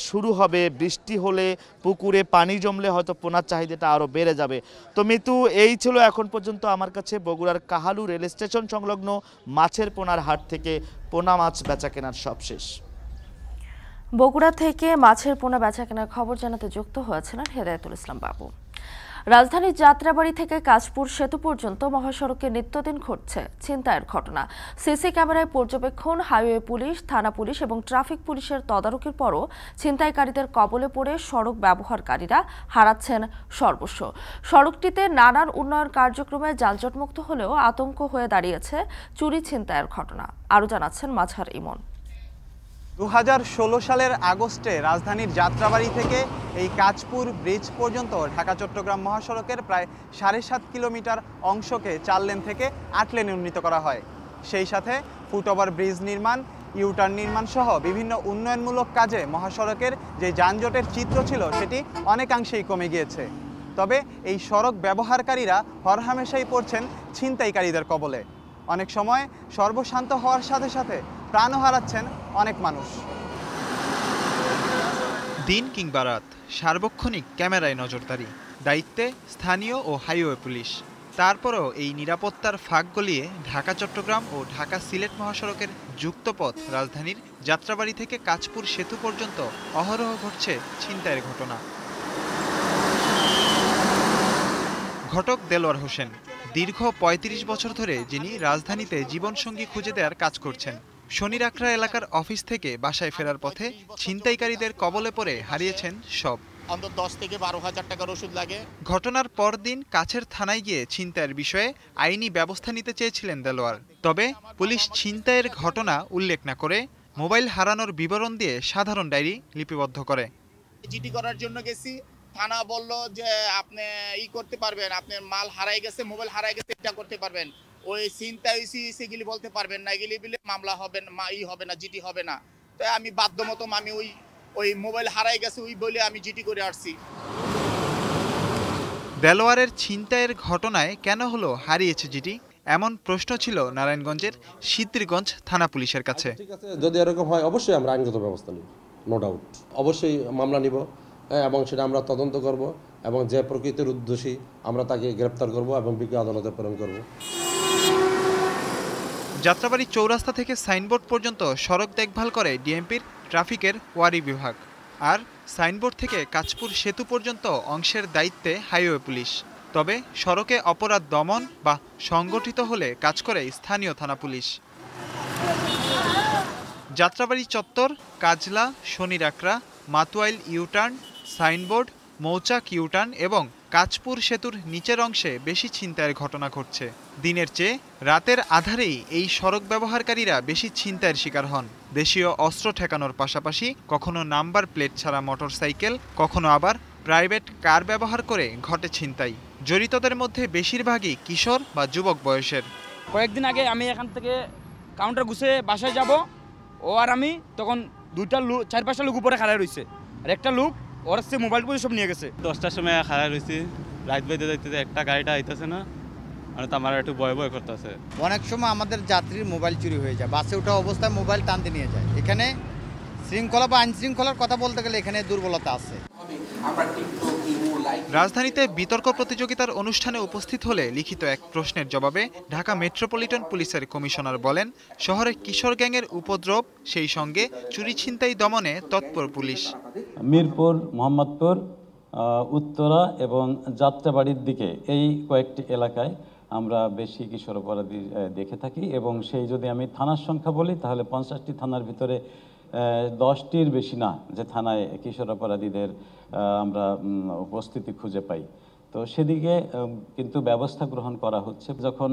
শুরু হবে। বৃষ্টি হলে পুকুরে পানি জমলে হয়তো পোনার চাহিদাটা আরও বেড়ে যাবে। তো মিতু, এই ছিল এখন পর্যন্ত আমার কাছে বগুড়ার কাহালু রেল স্টেশন সংলগ্ন মাছের পোনার হাট থেকে পোনা মাছ বেচাকেনার সবশেষ। বগুড়া থেকে মাছের পোনা বেচাকেনার খবর জানাতে যুক্ত হয়েছিলেন হেদায়েতুল ইসলাম বাবু। রাজধানীর যাত্রাবাড়ি থেকে কাশপুর সেতু পর্যন্ত মহাসড়কে নিত্যদিন ঘটছে ছিনতাইয়ের ঘটনা। সিসি ক্যামেরায় পর্যবেক্ষণ, হাইওয়ে পুলিশ, থানা পুলিশ এবং ট্রাফিক পুলিশের তদারকির পরও ছিনতাইকারীদের কবলে পড়ে সড়ক ব্যবহারকারীরা হারাচ্ছেন সর্বস্ব। সড়কটিতে নানান উন্নয়ন কার্যক্রমে যানজটমুক্ত হলেও আতঙ্ক হয়ে দাঁড়িয়েছে চুরি ছিনতাইয়ের ঘটনা। আরও জানাচ্ছেন মাঝার ইমন। 2016 সালের আগস্টে রাজধানীর যাত্রাবাড়ি থেকে এই কাঁচপুর ব্রিজ পর্যন্ত ঢাকা চট্টগ্রাম মহাসড়কের প্রায় 7.5 কিলোমিটার অংশকে 4 লেন থেকে 8 লেনে উন্নীত করা হয়। সেই সাথে ফুটওভার ব্রিজ নির্মাণ, ইউটার্ন নির্মাণ সহ বিভিন্ন উন্নয়নমূলক কাজে মহাসড়কের যে যানজটের চিত্র ছিল সেটি অনেকাংশেই কমে গিয়েছে। তবে এই সড়ক ব্যবহারকারীরা হরহামেশাই পড়ছেন ছিনতাইকারীদের কবলে। অনেক সময় সর্বশান্ত হওয়ার সাথে সাথে প্রাণও হারাচ্ছেন অনেক মানুষ। দিন কিংবা রাত সার্বক্ষণিক ক্যামেরায় নজরদারি, দায়িত্বে স্থানীয় ও হাইওয়ে পুলিশ। তারপরও এই নিরাপত্তার ফাঁক গলিয়ে ঢাকা চট্টগ্রাম ও ঢাকা সিলেট মহাসড়কের যুক্তপথ রাজধানীর যাত্রাবাড়ি থেকে কাঁচপুর সেতু পর্যন্ত অহরহ ঘটছে ছিনতাইয়ের ঘটনা। ঘটক দেলোয়ার হোসেন দীর্ঘ ৩৫ বছর ধরে যিনি রাজধানীতে জীবনসঙ্গী খুঁজে দেওয়ার কাজ করছেন। শনিরাখড়া এলাকার অফিস থেকে বাসায় ফেরার পথে ছিনতাইকারীদের কবলে পড়ে হারিয়েছেন সব। অন্তত 10 থেকে 12,000 টাকার ওষুধ লাগে। ঘটনার পরদিন কাছের থানায় গিয়ে ছিনতাইয়ের বিষয়ে আইনি ব্যবস্থা নিতে চেয়েছিলেন দেলোয়ার। তবে পুলিশ ছিনতাইয়ের ঘটনা উল্লেখ না করে মোবাইল হারানোর বিবরণ দিয়ে সাধারণ ডায়েরি লিপিবদ্ধ করে। জিডি করার জন্য গেছি, থানা বলল যে আপনি করতে পারবেন, আপনার মাল হারাই গেছে, মোবাইল হারাই গেছে, এটা করতে পারবেন। ওই ছিনতাই সেগুলি বলতে পারবেন না, এগুলি বলে মামলা হবে না, হবে না, জিডি হবে না। তো আমি বাধ্য মতন আমি ওই মোবাইল হারাই গেছে ওই বলে আমি জিডি করে আসছি। দেলোয়ারের ছিনতাইয়ের ঘটনায় কেন হলো হারিয়েছে জিডি, এমন প্রশ্ন ছিল নারায়ণগঞ্জের সিদ্ধিরগঞ্জ থানা পুলিশের কাছে। ঠিক আছে, যদি এরকম হয় অবশ্যই আমরা আইনগত ব্যবস্থা নিব, নো ডাউট, অবশ্যই মামলা নিব এবং সেটা আমরা তদন্ত করব এবং যে প্রকৃতির উদ্দেশ্যী আমরা তাকে গ্রেপ্তার করব এবং বিজ্ঞ আদালতে প্রেরণ করব। যাত্রাবাড়ি চৌরাস্তা থেকে সাইনবোর্ড পর্যন্ত সড়ক দেখভাল করে ডিএমপির ট্রাফিকের ওয়ারি বিভাগ। আর সাইনবোর্ড থেকে কাঁচপুর সেতু পর্যন্ত অংশের দায়িত্বে হাইওয়ে পুলিশ। তবে সড়কে অপরাধ দমন বা সংগঠিত হলে কাজ করে স্থানীয় থানা পুলিশ। যাত্রাবাড়ি চত্বর, কাজলা, শনিরাকড়া, মাতুয়াইল ইউটার্ন, সাইনবোর্ড, মৌচাক ইউটার্ন এবং কাঁচপুর সেতুর নিচের অংশে বেশি ছিনতাইয়ের ঘটনা ঘটছে। দিনের চেয়ে রাতের আধারেই এই সড়ক ব্যবহারকারীরা বেশি ছিনতাইয়ের শিকার হন। দেশীয় অস্ত্র ঠেকানোর পাশাপাশি কখনো নাম্বার প্লেট ছাড়া মোটরসাইকেল, কখনো আবার প্রাইভেট কার ব্যবহার করে ঘটে ছিনতাই। জড়িতদের মধ্যে বেশিরভাগই কিশোর বা যুবক বয়সের। কয়েকদিন আগে আমি এখান থেকে কাউন্টার ঘুষে বাসায় যাব, ও আর আমি তখন দুইটা লোক, 4-5টা লোক উপরে খাড়া রয়েছে, আর একটা লোক ওর সে মোবাইল করে সব নিয়ে গেছে। 10টার সময় খাড়া রয়েছি, রাত বাইতে যাইতে একটা গাড়িটা আইতেছে না, মানে তো আমার একটু ভয় ভয় করতেছে। অনেক সময় আমাদের যাত্রীর মোবাইল চুরি হয়ে যায়, বাসে ওঠা অবস্থায় মোবাইল টানতে নিয়ে যায়। এখানে শৃঙ্খলা বা আইন শৃঙ্খলার কথা বলতে গেলে এখানে দুর্বলতা আছে। রাজধানীতে বিতর্ক প্রতিযোগিতার অনুষ্ঠানে উপস্থিত হলে লিখিত এক প্রশ্নের জবাবে ঢাকা মেট্রোপলিটন পুলিশের কমিশনার বলেন, শহরে কিশোর গ্যাংয়ের উপদ্রব, সেই সঙ্গে চুরি ছিনতাই দমনে তৎপর পুলিশ। মিরপুর, মোহাম্মদপুর, উত্তরা এবং যাত্রাবাড়ির দিকে এই কয়েকটি এলাকায় আমরা বেশি কিশোর অপরাধী দেখে থাকি এবং সেই যদি আমি থানার সংখ্যা বলি তাহলে 50টি থানার ভিতরে 10টির বেশি না যে থানায় কিশোর অপরাধীদের আমরা উপস্থিতি খুঁজে পাই। তো সেদিকে কিন্তু ব্যবস্থা গ্রহণ করা হচ্ছে। যখন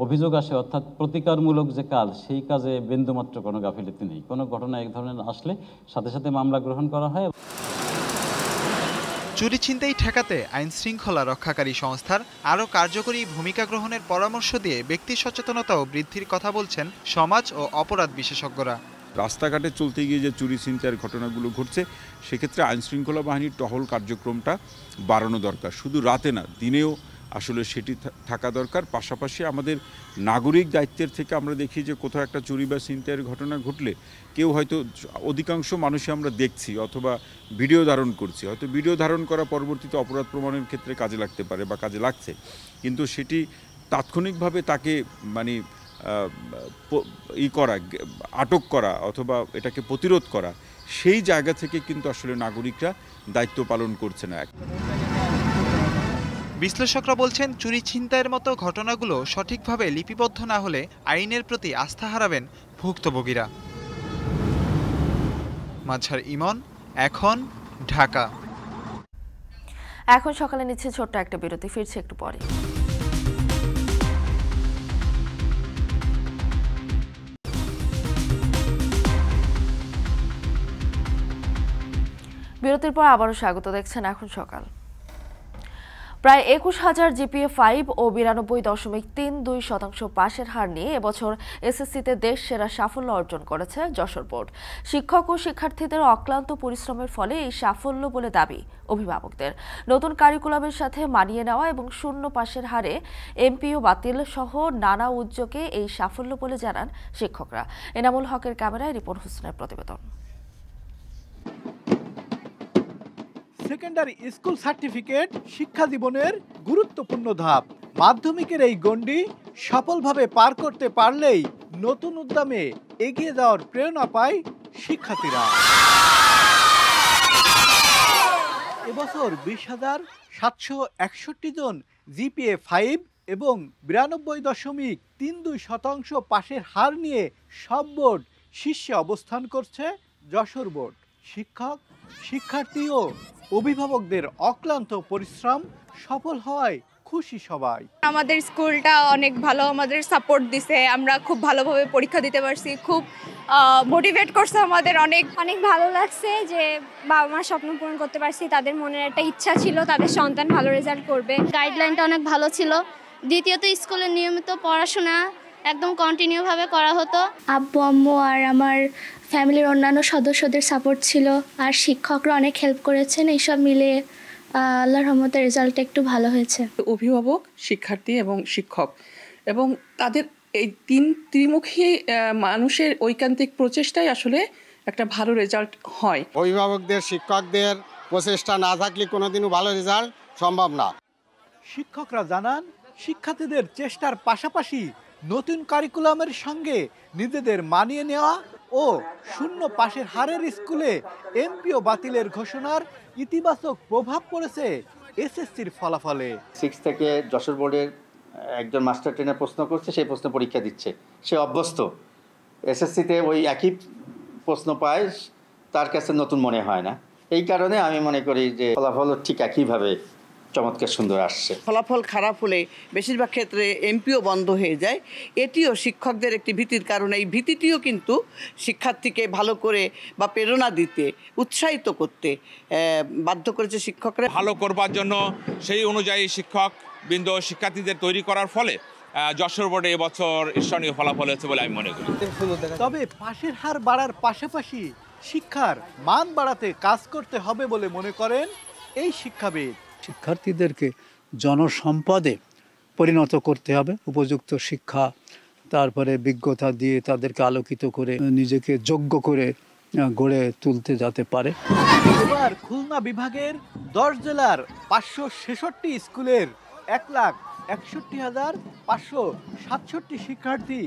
অভিযোগ আসে অর্থাৎ প্রতিকারমূলক যে কাজ, সেই কাজে বিন্দুমাত্র কোনো গাফিলতি নেই। কোনো ঘটনা এক ধরনের আসলে সাথে সাথে মামলা গ্রহণ করা হয়। চুরি ছিনতাই ঠেকাতে আইন শৃঙ্খলা রক্ষাকারী সংস্থার আরও কার্যকরী ভূমিকা গ্রহণের পরামর্শ দিয়ে ব্যক্তি সচেতনতাও বৃদ্ধির কথা বলছেন সমাজ ও অপরাধ বিশেষজ্ঞরা। রাস্তাঘাটে চলতে গিয়ে যে চুরি ছিনতাইয়ের ঘটনাগুলো ঘটছে, সেক্ষেত্রে আইনশৃঙ্খলা বাহিনীর টহল কার্যক্রমটা বাড়ানো দরকার। শুধু রাতে না, দিনেও আসলে সেটি থাকা দরকার। পাশাপাশি আমাদের নাগরিক দায়িত্বের থেকে আমরা দেখি যে কোথাও একটা চুরি বা ছিনতাইয়ের ঘটনা ঘটলে কেউ হয়তো, অধিকাংশ মানুষই আমরা দেখছি অথবা ভিডিও ধারণ করছি, হয়তো ভিডিও ধারণ করা পরবর্তীতে অপরাধ প্রমাণের ক্ষেত্রে কাজে লাগতে পারে বা কাজে লাগছে, কিন্তু সেটি তাৎক্ষণিকভাবে তাকে মানে আটক করা অথবা এটাকে প্রতিরোধ করা, সেই জায়গা থেকে কিন্তু আসলে নাগরিকরা দায়িত্ব পালন করছে না। বিশ্লেষকরা বলছেন, চুরি ছিনতাইয়ের মতো ঘটনাগুলো সঠিকভাবে লিপিবদ্ধ না হলে আইনের প্রতি আস্থা হারাবেন ভুক্তভোগীরা। মাঝার ইমন, এখন, ঢাকা। এখন সকালে নিচ্ছে ছোট্ট একটা বিরতি, ফিরছে একটু পরে। বিরতির পর আবারও স্বাগত, দেখছেন এখন সকাল। প্রায় 21,000 জিপিএ 5 ও 92.32% পাশের হার নিয়ে এবছর এসএসসিতে দেশ সেরা সাফল্য অর্জন করেছে যশোর বোর্ড। শিক্ষক ও শিক্ষার্থীদের অক্লান্ত পরিশ্রমের ফলে এই সাফল্য বলে দাবি অভিভাবকদের। নতুন কারিকুলামের সাথে মানিয়ে নেওয়া এবং শূন্য পাশের হারে এমপিও বাতিল সহ নানা উদ্যোগে এই সাফল্য বলে জানান শিক্ষকরা। এনামুল হকের ক্যামেরায় রিপন হোসেনের প্রতিবেদন। সেকেন্ডারি স্কুল সার্টিফিকেট শিক্ষা জীবনের গুরুত্বপূর্ণ ধাপ। মাধ্যমিকের এই গণ্ডি সফলভাবে পার করতে পারলেই নতুন উদ্যমে এগিয়ে যাওয়ার প্রেরণা পায় শিক্ষার্থীরা। এবছর 20,761 জন জিপিএ 5 এবং 92.32% পাশের হার নিয়ে সব বোর্ড শীর্ষে অবস্থান করছে যশোর বোর্ড। শিক্ষক, শিক্ষার্থী ও অভিভাবকদের অক্লান্ত পরিশ্রম সফল হওয়ায় খুশি সবাই। আমাদের স্কুলটা অনেক ভালো আমাদের সাপোর্ট দিছে, আমরা খুব ভালোভাবে পরীক্ষা দিতে পারছি, খুব মোটিভেট করছে আমাদের। অনেক ভালো লাগছে যে বাবা মার স্বপ্ন পূরণ করতে পারছি। তাদের মনের একটা ইচ্ছা ছিল তাদের সন্তান ভালো রেজাল্ট করবে। গাইডলাইনটা অনেক ভালো ছিল। দ্বিতীয়ত স্কুলের নিয়মিত পড়াশোনা একদম কন্টিনিউভাবে করা হতো। আব্বু আম্মু আর আমার ফ্যামিলির অন্যান্য সদস্যদের সাপোর্ট ছিল, আর শিক্ষকরা অনেক হেল্প করেছেন। এইসব মিলে আল্লাহর রহমতে রেজাল্ট একটু ভালো হয়েছে। অভিভাবক, শিক্ষার্থী এবং শিক্ষক এবং তাদের এই ত্রিমুখী মানুষের ঐকান্তিক প্রচেষ্টাই আসলে একটা ভালো রেজাল্ট হয়। অভিভাবকদের, শিক্ষকদের প্রচেষ্টা না থাকলে কোনোদিনও ভালো রেজাল্ট সম্ভব না। শিক্ষকরা জানান, শিক্ষার্থীদের চেষ্টার পাশাপাশি নতুন কারিকুলামের সঙ্গে নিজেদের মানিয়ে নেওয়া ও শূন্য পাশের হারের স্কুলে এমপিও বাতিলের ঘোষণার ইতিবাচক প্রভাব পড়েছে এসএসসির ফলাফলে। 6 থেকে যশোর বোর্ডের একজন মাস্টার ট্রেনার প্রশ্ন করছে, সেই প্রশ্ন পরীক্ষা দিচ্ছে, সে অভ্যস্ত। এসএসসিতে ওই একই প্রশ্ন পায়, তার কাছে নতুন মনে হয় না। এই কারণে আমি মনে করি যে ফলাফল ঠিক একইভাবে চমৎকার সুন্দর আসছে। ফলাফল খারাপ হলে বেশিরভাগ ক্ষেত্রে এমপিও বন্ধ হয়ে যায়। এটিও শিক্ষকদের একটি ভীতির কারণে, এই ভীতিটিও কিন্তু শিক্ষার্থীকে ভালো করে বা প্রেরণা দিতে, উৎসাহিত করতে বাধ্য করেছে শিক্ষকরা। ভালো করবার জন্য সেই অনুযায়ী শিক্ষকবৃন্দ শিক্ষার্থীদের তৈরি করার ফলে যশোর বোর্ডে এবছর ঈর্ষণীয় ফলাফল হয়েছে বলে আমি মনে করি। তবে পাশের হার বাড়ার পাশাপাশি শিক্ষার মান বাড়াতে কাজ করতে হবে বলে মনে করেন এই শিক্ষাবিদ। শিক্ষার্থীদেরকে জনসম্পদে পরিণত করতে হবে, উপযুক্ত শিক্ষা, তারপরে বিজ্ঞতা দিয়ে তাদেরকে আলোকিত করে নিজেকে যোগ্য করে গড়ে তুলতে যাতে পারে। এবার খুলনা বিভাগের 10 জেলার 566 স্কুলের 1,61,567 শিক্ষার্থী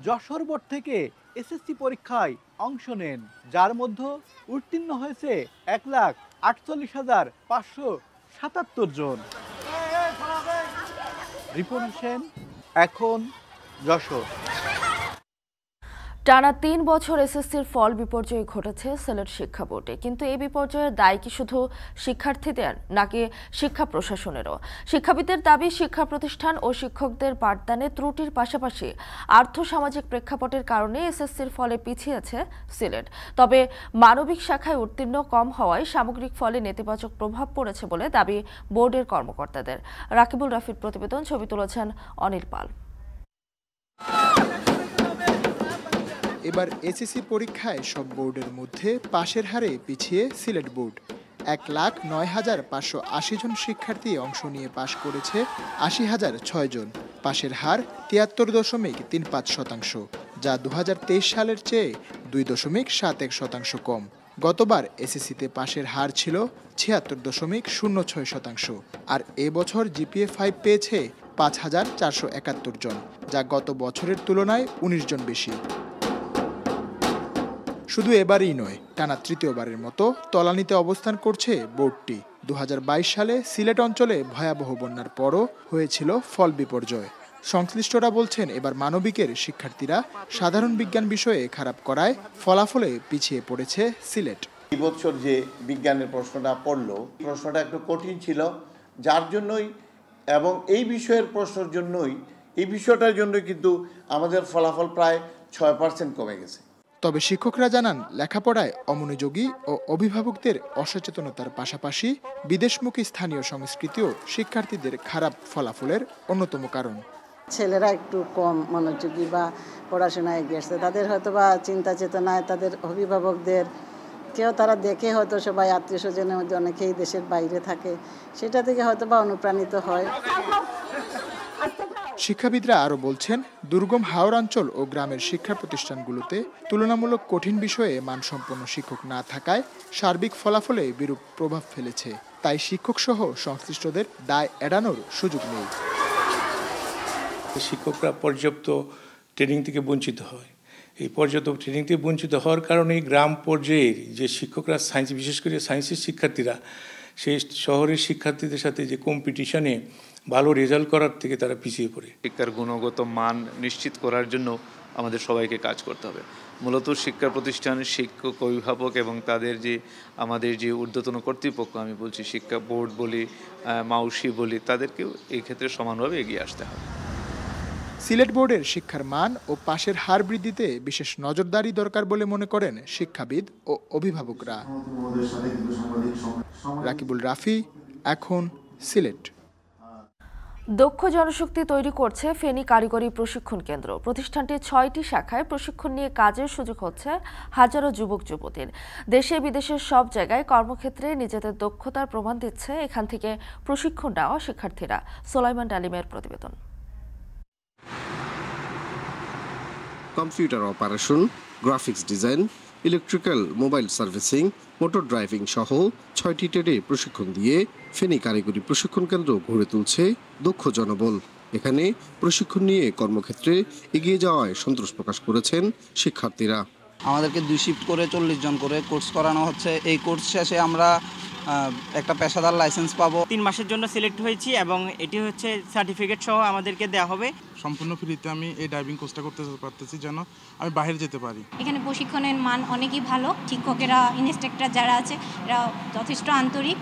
যশোর বোর্ড থেকে এসএসসি পরীক্ষায় অংশ নেন, যার মধ্যে উত্তীর্ণ হয়েছে 1,48,577 জন। রিপন হোসেন, এখন যশোর। টানা 3 বছর এসএসসির ফল বিপর্যয় ঘটেছে সিলেট শিক্ষা বোর্ডে, কিন্তু এই বিপর্যয়ের দায় কি শুধু শিক্ষার্থীদের নাকি শিক্ষা প্রশাসনেরও? শিক্ষাবিদদের দাবি, শিক্ষা প্রতিষ্ঠান ও শিক্ষকদের পাঠদানে ত্রুটির পাশাপাশি আর্থসামাজিক প্রেক্ষাপটের কারণে এসএসসির ফলে পিছিয়েছে সিলেট। তবে মানবিক শাখায় উত্তীর্ণ কম হওয়ায় সামগ্রিক ফলে নেতিবাচক প্রভাব পড়েছে বলে দাবি বোর্ডের কর্মকর্তাদের। রাকিবুল রাফির প্রতিবেদন, ছবি তুলেছেন অনিল পাল। এবার এসএসসি পরীক্ষায় সব বোর্ডের মধ্যে পাশের হারে পিছিয়ে সিলেট বোর্ড। 1,09,580 জন শিক্ষার্থী অংশ নিয়ে পাশ করেছে 80,006 জন। পাশের হার 73.35%, যা 2023 সালের চেয়ে 2.71% কম। গতবার এসএসসিতে পাশের হার ছিল 76.06%, আর এবছর জিপিএ 5 পেয়েছে 5,471 জন, যা গত বছরের তুলনায় 19 জন বেশি। শুধু এবারই নয়, টানা তৃতীয়বারের মতো তলানিতে অবস্থান করছে বোর্ডটি। 2022 সালে সিলেট অঞ্চলে ভয়াবহ বন্যার পরও হয়েছিল ফল বিপর্যয়। সংশ্লিষ্টরা বলছেন, এবার মানবিকের শিক্ষার্থীরা সাধারণ বিজ্ঞান বিষয়ে খারাপ করায় ফলাফলে পিছিয়ে পড়েছে সিলেট। এই বছর যে বিজ্ঞানের প্রশ্নটা পড়লো, প্রশ্নটা একটু কঠিন ছিল, যার জন্যই এবং এই বিষয়ের প্রশ্নের জন্যই, এই বিষয়টার জন্যই কিন্তু আমাদের ফলাফল প্রায় 6% কমে গেছে। তবে শিক্ষকরা জানান, লেখাপড়ায় অমনোযোগী ও অভিভাবকদের অসচেতনতার পাশাপাশি বিদেশমুখী স্থানীয় সংস্কৃতিও শিক্ষার্থীদের খারাপ ফলাফলের অন্যতম কারণ। ছেলেরা একটু কম মনোযোগী বা পড়াশোনায় গেছে, তাদের হয়তো বা চিন্তা চেতনায় তাদের অভিভাবকদের কেউ তারা দেখে হয়তো সবাই আত্মীয় স্বজনের মধ্যে অনেকেই দেশের বাইরে থাকে, সেটা থেকে হয়তো বা অনুপ্রাণিত হয়। শিক্ষাবিদরা আরও বলছেন, দুর্গম হাওর অঞ্চল ও গ্রামের শিক্ষা প্রতিষ্ঠানগুলোতে তুলনামূলক কঠিন বিষয়ে মানসম্পন্ন শিক্ষক না থাকায় সার্বিক ফলাফলে বিরূপ প্রভাব ফেলেছে। তাই শিক্ষকসহ সংশ্লিষ্টদের দায় এড়ানোর সুযোগ নেই। শিক্ষকরা পর্যাপ্ত ট্রেনিং থেকে বঞ্চিত হয়। এই পর্যাপ্ত ট্রেনিং থেকে বঞ্চিত হওয়ার কারণে গ্রাম পর্যায়ের যে শিক্ষকরা সায়েন্স, বিশেষ করে সায়েন্সের শিক্ষার্থীরা, সেই শহরের শিক্ষার্থীদের সাথে যে কম্পিটিশনে ভালো রেজাল্ট করার থেকে তারা পিছিয়ে পড়ে। শিক্ষার গুণগত মান নিশ্চিত করার জন্য আমাদের সবাইকে কাজ করতে হবে। মূলত শিক্ষা প্রতিষ্ঠানের শিক্ষক, অভিভাবক এবং তাদের যে আমাদের যে ঊর্ধ্বতন কর্তৃপক্ষ, আমি বলছি শিক্ষা বোর্ড বলি, মাউসি বলি, তাদেরকেও এই ক্ষেত্রে সমানভাবে এগিয়ে আসতে হবে। সিলেট বোর্ডের শিক্ষার মান ও পাশের হার বৃদ্ধিতে বিশেষ নজরদারি দরকার বলে মনে করেন শিক্ষাবিদ ও অভিভাবকরা। রাকিবুল রাফি, এখন সিলেট। দক্ষ জনশক্তি তৈরি করছে ফেনী কারিগরি প্রশিক্ষণ কেন্দ্র। প্রতিষ্ঠানটি 6টি শাখায় প্রশিক্ষণ নিয়ে কাজের সুযোগ হচ্ছে হাজারো যুবক যুবতীর। দেশে বিদেশের সব জায়গায় কর্মক্ষেত্রে নিজেদের দক্ষতার প্রমাণ দিচ্ছে এখান থেকে প্রশিক্ষণ নেওয়া শিক্ষার্থীরা। সোলাইমান ডালিমের প্রতিবেদন। Computer operation, graphics design, electrical, mobile servicing, motor driving সহ 6টি ট্রেডে প্রশিক্ষণ দিয়ে ফেনী কারিগরি প্রশিক্ষণ কেন্দ্র গড়ে তুলছে দক্ষ জনবল। এখানে প্রশিক্ষণ নিয়ে কর্মক্ষেত্রে এগিয়ে যাওয়ায় সন্তোষ প্রকাশ করেছেন শিক্ষার্থীরা। আমাদেরকে 2 শিফট করে 40 জন করে কোর্স করানো হচ্ছে। এই কোর্স শেষে আমরা একটা পেশাদার লাইসেন্স পাবো। 3 মাসের জন্য সিলেক্ট হয়েছি এবং এটি হচ্ছে সার্টিফিকেট সহ আমাদেরকে দেওয়া হবে। সম্পূর্ণ ফ্রিতে আমি এই ড্রাইভিং কোর্সটা করতে পারতেছি যেন আমি বাইরে যেতে পারি। এখানে প্রশিক্ষণের মান অনেকই ভালো, শিক্ষকেরা ইনস্ট্রাক্টর যারা আছে এরা যথেষ্ট আন্তরিক।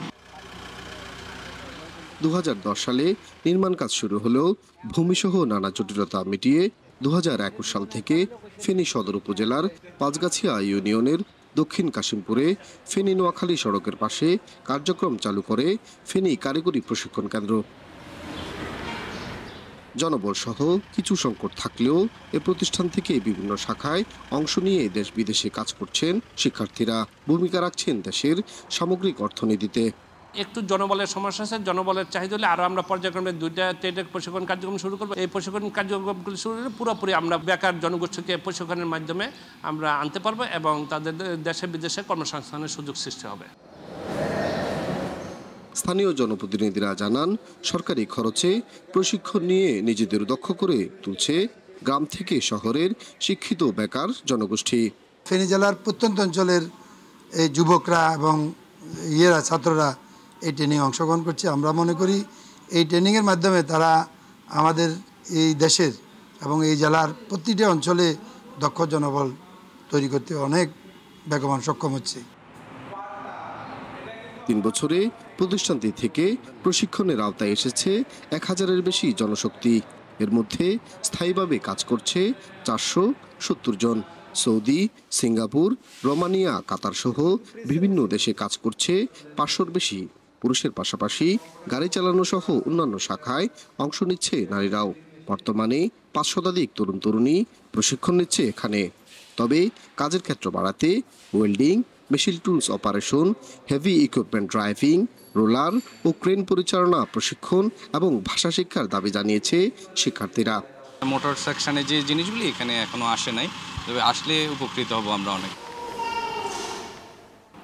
2010 সালে নির্মাণ কাজ শুরু হলেও ভূমিসহ নানা জটিলতা মিটিয়ে 2021 সাল থেকে ফেনী সদর উপজেলার পাঁচগাছিয়া ইউনিয়নের দক্ষিণ কাশিমপুরে ফেনী নোয়াখালী সড়কের পাশে কার্যক্রম চালু করে ফেনী কারিগরি প্রশিক্ষণ কেন্দ্র। জনবল সহ কিছু সংকট থাকলেও এ প্রতিষ্ঠান থেকে বিভিন্ন শাখায় অংশ নিয়ে দেশ বিদেশে কাজ করছেন শিক্ষার্থীরা, ভূমিকা রাখছেন দেশের সামগ্রিক অর্থনীতিতে। একটু জনবলের সমস্যা আছে, জনবলের চাহিদা হলে আরও আমরা পর্যায়ক্রমে 2টা ট্রেডের প্রশিক্ষণ কার্যক্রম শুরু করবো। এই প্রশিক্ষণ কার্যক্রমগুলি শুরু হলে পুরোপুরি আমরা বেকার জনগোষ্ঠীকে প্রশিক্ষণের মাধ্যমে আমরা আনতে পারবো এবং তাদের দেশে বিদেশে কর্মসংস্থানের সুযোগ সৃষ্টি হবে। স্থানীয় জনপ্রতিনিধিরা জানান, সরকারি খরচে প্রশিক্ষণ নিয়ে নিজেদের দক্ষ করে তুলছে গ্রাম থেকে শহরের শিক্ষিত বেকার জনগোষ্ঠী। ফেনী জেলার প্রত্যন্ত অঞ্চলের এই যুবকরা এবং ছাত্ররা এই ট্রেনিং অংশগ্রহণ করছে। আমরা মনে করি এই ট্রেনিংয়ের মাধ্যমে তারা আমাদের এই দেশের এবং এই জেলার প্রতিটি অঞ্চলে দক্ষ জনবল তৈরি করতে অনেক বেগবান সক্ষম হচ্ছে। 3 বছরে প্রতিষ্ঠানটি থেকে প্রশিক্ষণের আওতায় এসেছে 1000-এর বেশি জনশক্তি। এর মধ্যে স্থায়ীভাবে কাজ করছে 470 জন। সৌদি, সিঙ্গাপুর, রোমানিয়া, কাতার সহ বিভিন্ন দেশে কাজ করছে 500-র বেশি। পুরুষের পাশাপাশি গাড়ি চালানো সহ অন্যান্য শাখায় অংশ নিচ্ছে নারীরাও। বর্তমানে 5 শতাধিক তরুণ তরুণী প্রশিক্ষণ নিচ্ছে এখানে। তবে কাজের ক্ষেত্র বাড়াতে welding, machine tools operation, heavy equipment driving, roller ও ক্রেন পরিচালনা প্রশিক্ষণ এবং ভাষা শিক্ষার দাবি জানিয়েছে শিক্ষার্থীরা। মোটর সেকশনে যে জিনিসগুলি এখানে এখনো আসে নাই, তবে আসলে উপকৃত হব আমরা অনেক।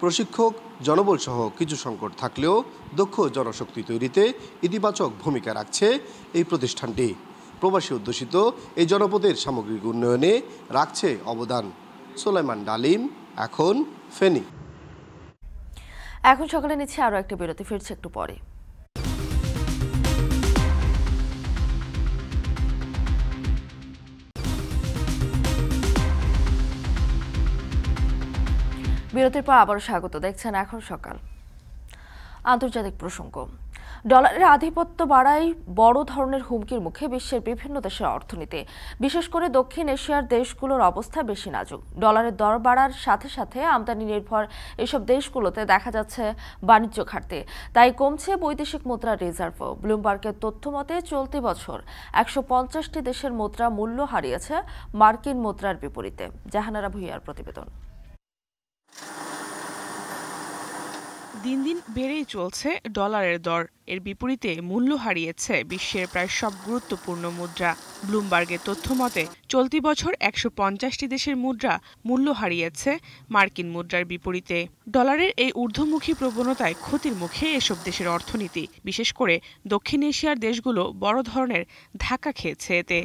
প্রশিক্ষক, জনবল সহ কিছু সংকট থাকলেও দক্ষ জনশক্তি তৈরিতে ইতিবাচক ভূমিকা রাখছে এই প্রতিষ্ঠানটি। প্রবাসী অধ্যুষিত এই জনপদের সামগ্রিক উন্নয়নে রাখছে অবদান। সুলাইমান ডালিম, এখন ফেনী। এখন সকালে নিচ্ছে আরো একটা বিরতি, ফিরছে একটু পরে। বিরতির পর আবারও স্বাগত, দেখছেন এখন সকাল। আন্তর্জাতিক প্রসঙ্গ। ডলারের আধিপত্য বাড়ায় বড় ধরনের হুমকির মুখে বিশ্বের বিভিন্ন দেশের অর্থনীতি। বিশেষ করে দক্ষিণ এশিয়ার দেশগুলোর অবস্থা বেশি নাজুক। ডলারের দর বাড়ার সাথে সাথে আমদানি নির্ভর এসব দেশগুলোতে দেখা যাচ্ছে বাণিজ্য ঘাটতি। তাই কমছে বৈদেশিক মুদ্রার রিজার্ভও। ব্লুমবার্গের তথ্য মতে চলতি বছর 150টি দেশের মুদ্রা মূল্য হারিয়েছে মার্কিন মুদ্রার বিপরীতে। জাহানারা ভুইয়ার প্রতিবেদন। দিন দিন বেড়েই চলছে ডলারের দর। এর বিপরীতে মূল্য হারিয়েছে বিশ্বের প্রায় সব গুরুত্বপূর্ণ মুদ্রা। ব্লুমবার্গের তথ্য মতে চলতি বছর 150টি দেশের মুদ্রা মূল্য হারিয়েছে মার্কিন মুদ্রার বিপরীতে। ডলারের এই ঊর্ধ্বমুখী প্রবণতায় ক্ষতির মুখে এসব দেশের অর্থনীতি। বিশেষ করে দক্ষিণ এশিয়ার দেশগুলো বড় ধরনের ধাক্কা খেয়েছে এতে।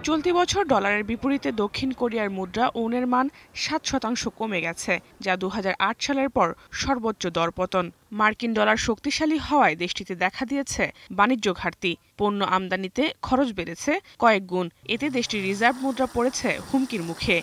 চলতি বছর ডলারের বিপরীতে দক্ষিণ কোরিয়ার মুদ্রা ওনের মান 7% কমে গেছে, যা 2008 সালের পর সর্বোচ্চ দরপতন। মার্কিন ডলার শক্তিশালী হওয়ায় দেশটিতে দেখা দিয়েছে বাণিজ্য ঘাটতি। পণ্য আমদানিতে খরচ বেড়েছে কয়েক গুণ। এতে দেশটির রিজার্ভ মুদ্রা পড়েছে হুমকির মুখে।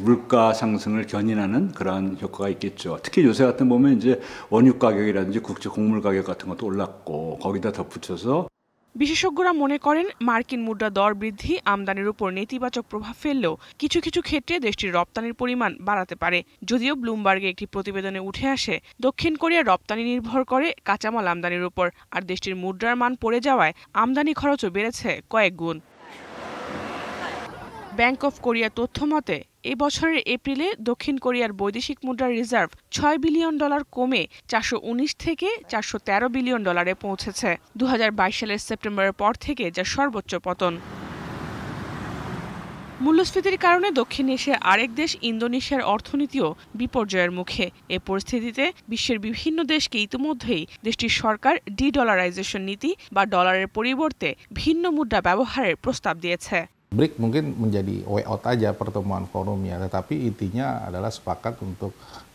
물가 상승을 견인하는 그런 효과가 있겠죠. 특히 요새 같은 보면 이제 원유 가격이라든지 국제 곡물 가격 같은 것도 올랐고 거기다 덧붙여서 বিশেষজ্ঞরা মনে করেন মার্কিন মুদ্রা দর বৃদ্ধি আমদানির উপর নেতিবাচক প্রভাব ফেললেও কিছু কিছু ক্ষেত্রে দেশটির রপ্তানির পরিমাণ বাড়াতে পারে। যদিও ব্লুমবার্গে একটি প্রতিবেদনে উঠে আসে দক্ষিণ কোরিয়ার রপ্তানি নির্ভর করে কাঁচামাল আমদানির উপর, আর দেশটির মুদ্রার মান পড়ে যাওয়ায় আমদানি খরচও বেড়েছে কয়েক গুণ। ব্যাংক অফ কোরিয়ার তথ্য মতে এই বছরের এপ্রিলে দক্ষিণ কোরিয়ার বৈদেশিক মুদ্রার রিজার্ভ $6 বিলিয়ন কমে 419 থেকে 413 বিলিয়ন ডলারে পৌঁছেছে। 2022 সালের সেপ্টেম্বরের পর থেকে যা সর্বোচ্চ পতন। মূল্যস্ফীতির কারণে দক্ষিণ এশিয়ার আরেক দেশ ইন্দোনেশিয়ার অর্থনীতিও বিপর্যয়ের মুখে। এ পরিস্থিতিতে বিশ্বের বিভিন্ন দেশকে ইতিমধ্যেই দেশটির সরকার ডি-ডলারাইজেশন নীতি বা ডলারের পরিবর্তে ভিন্ন মুদ্রা ব্যবহারের প্রস্তাব দিয়েছে। BRIC mungkin menjadi way out aja pertemuan forumnya, tetapi intinya adalah sepakat untuk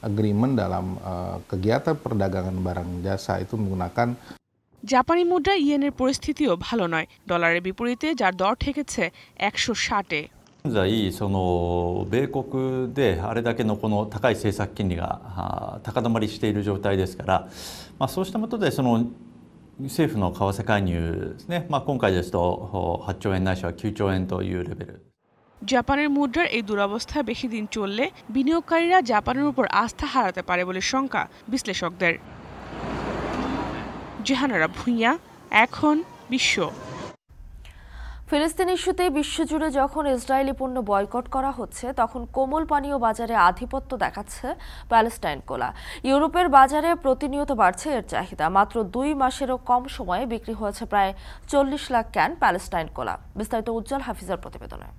agreement dalam kegiatan perdagangan barang jasa itu menggunakan জাপানি মুদ্রা ইয়েনের পরিস্থিতিও ভালো নয়। ডলারের বিপরীতে যার দর ঠেকেছে 160-এ।現在米国であれだけのこの高い政策金利が高止まりしている状態ですから、そうしたことで政府の為替介入ですね、今回ですと8兆円ないしは9兆円というレベル。জাপানের মুদ্রার এই দুরবস্থা বেশি দিন চললে বিনিয়োগকারীরা জাপানের উপর আস্থা হারাতে পারে বলে শঙ্কা বিশ্লেষকদের। জেহানারা ভুঁইয়া, এখন বিশ্ব। ফিলিস্তিন ইস্যুতে বিশ্বজুড়ে যখন ইসরায়েলি পণ্য বয়কট করা হচ্ছে, তখন কোমল পানীয় বাজারে আধিপত্য দেখাচ্ছে প্যালেস্টাইন কোলা। ইউরোপের বাজারে প্রতিনিয়ত বাড়ছে এর চাহিদা। মাত্র 2 মাসেরও কম সময়ে বিক্রি হয়েছে প্রায় 40 লাখ ক্যান প্যালেস্টাইন কোলা। বিস্তারিত উজ্জ্বল হাফিজের প্রতিবেদনে।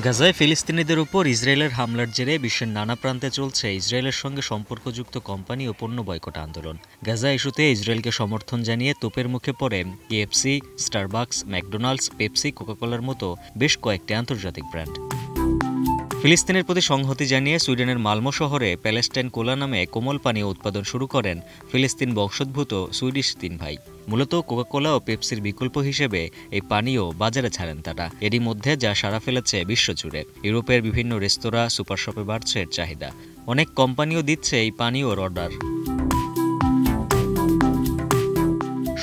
গাজায় ফিলিস্তিনিদের উপর ইসরায়েলের হামলার জেরে বিশ্বের নানা প্রান্তে চলছে ইসরায়েলের সঙ্গে সম্পর্কযুক্ত কোম্পানি ও পণ্য বয়কট আন্দোলন। গাজা ইস্যুতে ইসরায়েলকে সমর্থন জানিয়ে তোপের মুখে পড়ে কেএফসি, স্টারবাকস, ম্যাকডোনাল্ডস, পেপসি, কোকাকোলার মতো বেশ কয়েকটি আন্তর্জাতিক ব্র্যান্ড। ফিলিস্তিনের প্রতি সংহতি জানিয়ে সুইডেনের মালমো শহরে প্যালেস্টাইন কোলা নামে কোমল পানীয় উৎপাদন শুরু করেন ফিলিস্তিন বংশোদ্ভূত সুইডিশ 3 ভাই। মূলত কোকাকোলা ও পেপসির বিকল্প হিসেবে এই পানীয় বাজারে ছাড়েন তারা। এরই মধ্যে যা সাড়া ফেলেছে বিশ্বজুড়ে। ইউরোপের বিভিন্ন রেস্তোরাঁ, সুপার শপে বাড়ছে এর চাহিদা। অনেক কোম্পানিও দিচ্ছে এই পানীয়র অর্ডার।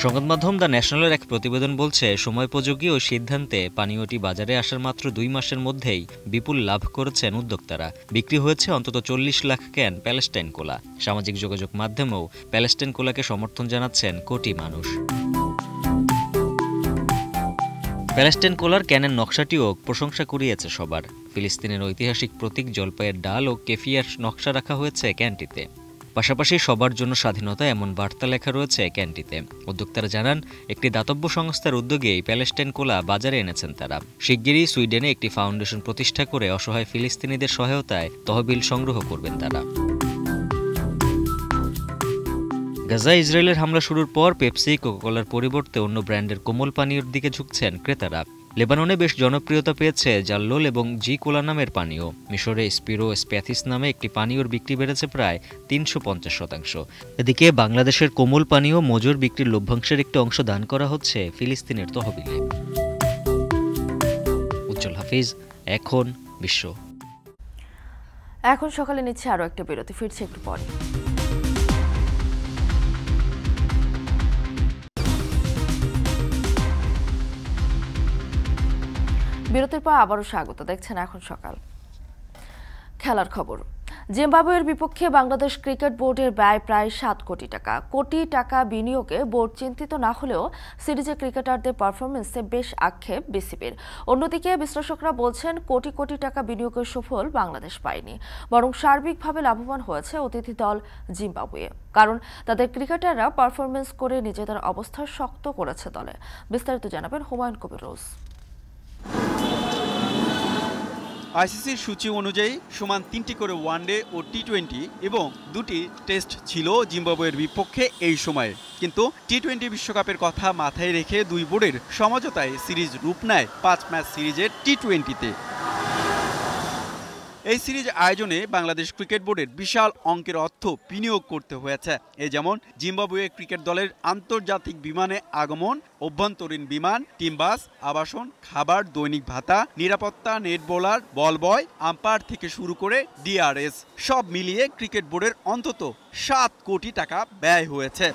সংবাদ মাধ্যম দ্য ন্যাশনালের এক প্রতিবেদন বলছে, সময়োপযোগী ও সিদ্ধান্তে পানীয়টি বাজারে আসার মাত্র 2 মাসের মধ্যেই বিপুল লাভ করেছেন উদ্যোক্তারা। বিক্রি হয়েছে অন্তত 40 লাখ ক্যান প্যালেস্টাইন কোলা। সামাজিক যোগাযোগ মাধ্যমেও প্যালেস্টাইন কোলাকে সমর্থন জানাচ্ছেন কোটি মানুষ। প্যালেস্টাইন কোলার ক্যানের নকশাটিও প্রশংসা কুড়িয়েছে সবার। ফিলিস্তিনের ঐতিহাসিক প্রতীক জলপাইয়ের ডাল ও কেফিয়ার নকশা রাখা হয়েছে ক্যানটিতে। পাশাপাশি সবার জন্য স্বাধীনতা এমন বার্তা লেখা রয়েছে ক্যানটিতে। উদ্যোক্তারা জানান, একটি দাতব্য সংস্থার উদ্যোগেই প্যালেস্টাইন কোলা বাজারে এনেছেন তারা। শিগগিরই সুইডেনে একটি ফাউন্ডেশন প্রতিষ্ঠা করে অসহায় ফিলিস্তিনিদের সহায়তায় তহবিল সংগ্রহ করবেন তারা। গাজায় ইসরায়েলের হামলা শুরুর পর পেপসি, কোকাকোলার পরিবর্তে অন্য ব্র্যান্ডের কোমল পানীয়র দিকে ঝুঁকছেন ক্রেতারা। লেবাননে বেশ জনপ্রিয়তা পেয়েছে জাল্লোল এবং জি কোলা নামের পানীয়। মিশরে স্পিরো স্প্যাথিস নামে একটি পানীয়র বিক্রি বেড়েছে প্রায় 350%। এদিকে বাংলাদেশের কোমল পানীয় মজুর বিক্রির লভ্যাংশের একটি অংশ দান করা হচ্ছে ফিলিস্তিনের তহবিলে। উজ্জ্বল হাফিজ, এখন বিশ্ব। এখন সকালে নিচ্ছে আরো একটা বিরতি, ফিরছে একটু পরে। বিরতির পর আবারও স্বাগত। দেখছেন এখন সকাল। খেলার খবর। জিম্বাবুয়ের বিপক্ষে বাংলাদেশ ক্রিকেট বোর্ডের ব্যয় প্রায় 7 কোটি টাকা। কোটি টাকা বিনিয়োগে বোর্ড চিন্তিত না হলেও সিরিজে ক্রিকেটারদের পারফরমেন্সে বেশ আক্ষেপ বিসিবির। অন্যদিকে বিশ্লেষকরা বলছেন, কোটি কোটি টাকা বিনিয়োগের সুফল বাংলাদেশ পায়নি, বরং সার্বিকভাবে লাভবান হয়েছে অতিথি দল জিম্বাবুয়ে। কারণ তাদের ক্রিকেটাররা পারফরমেন্স করে নিজেদের অবস্থা শক্ত করেছে দলে। বিস্তারিত জানাবেন হুমায়ুন কবির রোজ। আইসিসির সূচি অনুযায়ী সমান 3টি করে ওয়ানডে ও টি20 এবং 2টি টেস্ট ছিল জিম্বাবুয়ের বিপক্ষে এই সময়ে। কিন্তু টি20 বিশ্বকাপের কথা মাথায় রেখে দুই বোর্ডের সমঝোতায় সিরিজ রূপ নেয় 5 ম্যাচ সিরিজের টি20-তে। এই সিরিজ আয়োজনে বাংলাদেশ ক্রিকেট বোর্ডের বিশাল অঙ্কের অর্থ বিনিয়োগ করতে হয়েছে। এ যেমন জিম্বাবুয়ে ক্রিকেট দলের আন্তর্জাতিক বিমানে আগমন, অভ্যন্তরীণ বিমান, টিম বাস, আবাসন, খাবার, দৈনিক ভাতা, নিরাপত্তা, নেট বোলার, বল বয়, আম্পায়ার থেকে শুরু করে ডিআরএস, সব মিলিয়ে ক্রিকেট বোর্ডের অন্তত 7 কোটি টাকা ব্যয় হয়েছে।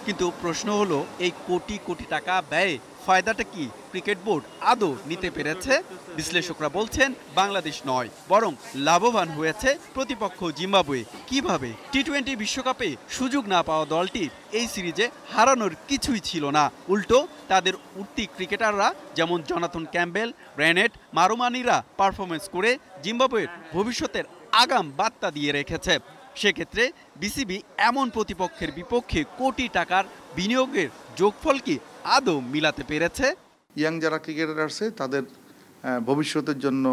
কিন্তু প্রশ্ন হলো, এই কোটি কোটি টাকা ব্যয়ে ফায়দাটা কি ক্রিকেট বোর্ড আদৌ নিতে পেরেছে? বিশ্লেষকরা বলছেন, বাংলাদেশ নয়, বরং লাভবান হয়েছে প্রতিপক্ষ জিম্বাবুয়ে। কিভাবে? টি20 বিশ্বকাপে সুযোগ না পাওয়া দলটি এই সিরিজে হারানোর কিছুই ছিল না। উল্টো তাদের উঠতি ক্রিকেটাররা যেমন জনাথন ক্যাম্বেল, ব্র্যানেট, মারুমানিরা পারফরমেন্স করে জিম্বাবুয়ের ভবিষ্যতের আগাম বার্তা দিয়ে রেখেছে। সেক্ষেত্রে বিসিবি এমন প্রতিপক্ষের বিপক্ষে কোটি টাকার বিনিয়োগের যোগফল কি আদৌ মিলাতে পেরেছে? ইয়াং যারা ক্রিকেটার আছে তাদের ভবিষ্যতের জন্য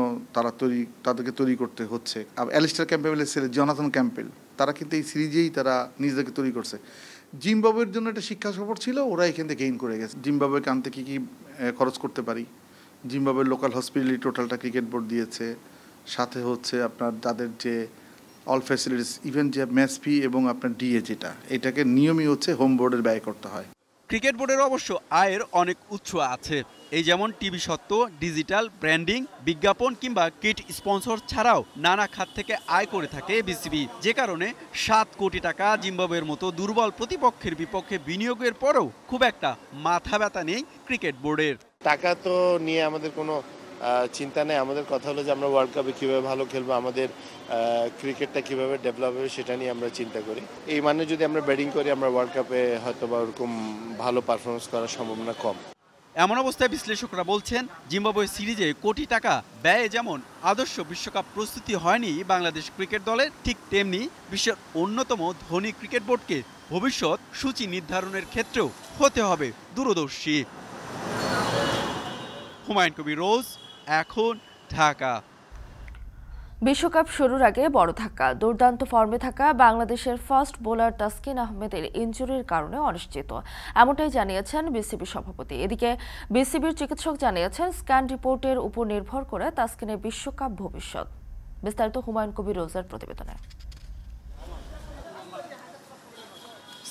তাদেরকে তৈরি করতে হচ্ছে। অ্যালিস্টার ক্যাম্পবেলের ছেলে জনাথন ক্যাম্পবেল, তারা কিন্তু এই সিরিজেই তারা নিজেদেরকে তৈরি করছে। জিম্বাবুয়ের জন্য একটা শিক্ষা সফর ছিল, ওরা এখান থেকে গেইন করে গেছে। জিম্বাবুয়েকে আনতে কী কী খরচ করতে পারি, জিম্বাবুয়ের লোকাল হসপিটালিটি টোটালটা ক্রিকেট বোর্ড দিয়েছে, সাথে হচ্ছে আপনার তাদের যে অল ফ্যাসিলিটিস, ইভেন যে ম্যাচ ফি এবং আপনার ডিএ যেটা, এটাকে নিয়মই হচ্ছে হোম বোর্ডের ব্যয় করতে হয়। ক্রিকেট বোর্ডের অবশ্য আয়ের অনেক উৎস আছে, এই যেমন টিভি সত্ত্ব, ডিজিটাল, ব্র্যান্ডিং, বিজ্ঞাপন কিংবা কিট স্পন্সর ছাড়াও নানা খাত থেকে আয় করে থাকে বিসিবি, যে কারণে 7 কোটি টাকা জিম্বাবুয়ের মতো দুর্বল প্রতিপক্ষের বিপক্ষে বিনিয়োগের পরেও খুব একটা মাথা ব্যথা নেই ক্রিকেট বোর্ডের। টাকা তো নিয়ে আমাদের কোনো চিন্তা নেই, আমাদের কথা হলো যে আমরা ওয়ার্ল্ড কাপে কীভাবে ভালো খেলবো, আমাদের ক্রিকেটটা কীভাবে ডেভেলপ হবে সেটা নিয়ে আমরা চিন্তা করি। এই মানে যদি আমরা ব্যাটিং করি, আমরা ওয়ার্ল্ড কাপে হয়তো বা ওরকম ভালো পারফরমেন্স করার সম্ভাবনা কম। এমন অবস্থায় বিশ্লেষকরা বলছেন, জিম্বাবুয়ে সিরিজে কোটি টাকা ব্যয়ে যেমন আদর্শ বিশ্বকাপ প্রস্তুতি হয়নি বাংলাদেশ ক্রিকেট দলের, ঠিক তেমনি বিশ্বের অন্যতম ধনী ক্রিকেট বোর্ডকে ভবিষ্যৎ সূচি নির্ধারণের ক্ষেত্রেও হতে হবে দূরদর্শী। হুমায়ুন কবির রোজ, এখন, ঢাকা। বিশ্বকাপ শুরুর আগে বড় ধাক্কা। দুর্দান্ত ফর্মে থাকা বাংলাদেশের ফাস্ট বোলার তাসকিন আহমেদের ইনজুরির কারণে অনিশ্চিত, এমনটাই জানিয়েছেন বিসিবি সভাপতি। এদিকে বিসিবির চিকিৎসক জানিয়েছেন, স্ক্যান রিপোর্টের উপর নির্ভর করে তাসকিনের বিশ্বকাপ ভবিষ্যৎ। বিস্তারিত হুমায়ুন কবির রোজের প্রতিবেদনে।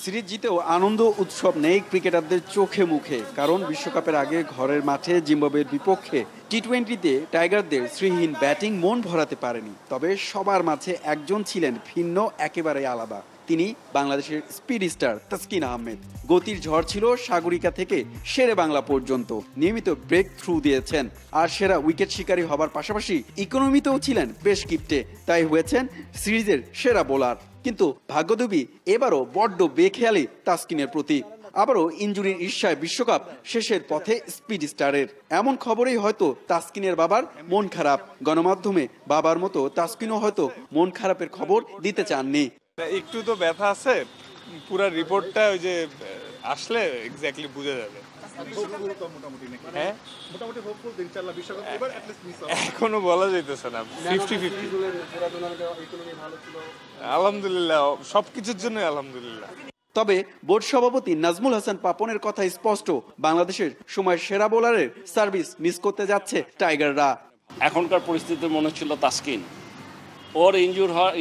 সিরিজ জিতেও আনন্দ উৎসব নেই ক্রিকেটারদের চোখে মুখে, কারণ বিশ্বকাপের আগে ঘরের মাঠে জিম্বাবুয়ের বিপক্ষে টি-20তে টাইগারদের শ্রীহীন ব্যাটিং মন ভরাতে পারেনি। তবে সবার মাঝে একজন ছিলেন ভিন্ন, একেবারে আলাদা। তিনি বাংলাদেশের স্পিড স্টার তাসকিন আহমেদ। গতির ঝড় ছিল সাগরিকা থেকে শেরে বাংলা পর্যন্ত, নিয়মিত ব্রেক থ্রু দিয়েছেন, আর সেরা উইকেট শিকারী হবার পাশাপাশি ইকোনমিতেও ছিলেন বেশ কিপ্টে, তাই হয়েছেন সিরিজের সেরা বোলার। কিন্তু ভাগ্যদেবী এবারও বড্ড বেখেয়ালি তাসকিনের প্রতি। আবারও ইনজুরির ঈর্ষায় বিশ্বকাপ শেষের পথে স্পিড স্টারের। এমন খবরেই হয়তো তাসকিনের বাবার মন খারাপ। গণমাধ্যমে বাবার মতো তাসকিনও হয়তো মন খারাপের খবর দিতে চাননি। একটু তো ব্যথা আছে, পুরো রিপোর্টটা ওই যে আসলে এক্স্যাক্টলি বুঝা যাবে। এখনো বলা যাইতেছে না, 50-50। আলহামদুলিল্লাহ, সবকিছুর জন্য আলহামদুলিল্লাহ। তবে বোর্ড সভাপতি নাজমুল হাসান পাপনের কথা স্পষ্ট, বাংলাদেশের সময় সেরা বোলারের সার্ভিস মিস করতে যাচ্ছে টাইগাররা। এখনকার পরিস্থিতিতে মনে হচ্ছিল তাসকিন, ওর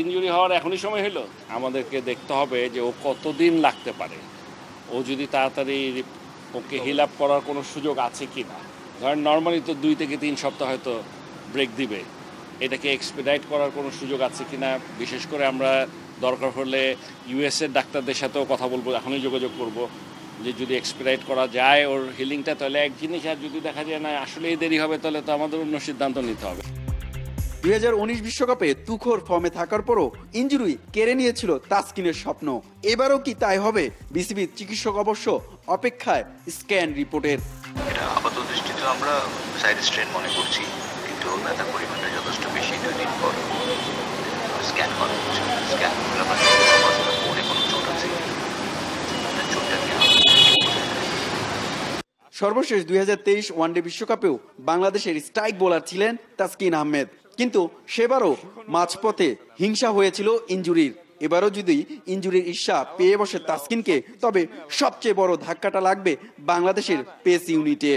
ইনজুরি হওয়ার এখনই সময় হলো। আমাদেরকে দেখতে হবে যে ও কতদিন লাগতে পারে, ও যদি তাড়াতাড়ি ওকে হিল আপ করার কোনো সুযোগ আছে কি না। ধরেন নর্মালি তো 2 থেকে 3 সপ্তাহ হয়তো ব্রেক দিবে, এটাকে এক্সপিডাইট করার কোনো সুযোগ আছে কি না। বিশেষ করে আমরা দরকার হলে ইউএসের ডাক্তারদের সাথেও কথা বলবো, এখনই যোগাযোগ করব যে যদি এক্সপিডাইট করা যায় ওর হিলিংটা, তাহলে এক জিনিস। আর যদি দেখা যায় না আসলেই দেরি হবে, তাহলে তো আমাদের অন্য সিদ্ধান্ত নিতে হবে। 2019 বিশ্বকাপে তুখোর ফর্মে থাকার পরও ইনজুরি কেড়ে নিয়েছিল তাসকিনের স্বপ্ন। এবারও কি তাই হবে? বিসিবির চিকিৎসক অবশ্য অপেক্ষায় স্ক্যান রিপোর্টের। এটা আপাত দৃষ্টিতে আমরা সাইড স্ট্রেন মনে করছি, কিন্তু ব্যথার পরিমাণটা যথেষ্ট বেশি। 2 দিন পর স্ক্যান করা হচ্ছে, স্ক্যান পরে কোনো চোট আছে চোটটা নিয়ে। সর্বশেষ 2023 ওয়ানডে বিশ্বকাপেও বাংলাদেশের স্ট্রাইক বোলার ছিলেন তাসকিন আহমেদ, কিন্তু সেবারও মাঝপথে হিংসা হয়েছিল ইনজুরির। এবারও যদি ইনজুরির ঈর্ষা পেয়ে বসে তাসকিনকে, তবে সবচেয়ে বড় ধাক্কাটা লাগবে বাংলাদেশের পেস ইউনিটে।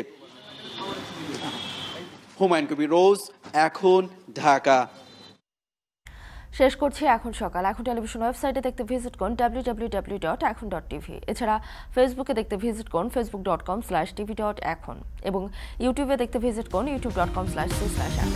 হুমায়ুন কবির রোজ, এখন, ঢাকা। শেষ করছি এখন সকাল। এখন টেলিভিশন ওয়েবসাইটে দেখতে ভিজিট করুন www.ekhon.tv। এছাড়া ফেসবুকে দেখতে ভিজিট করুন facebook.com/tv.ekhon এবং ইউটিউবে দেখতে ভিজিট করুন youtube.com/c/ekhon।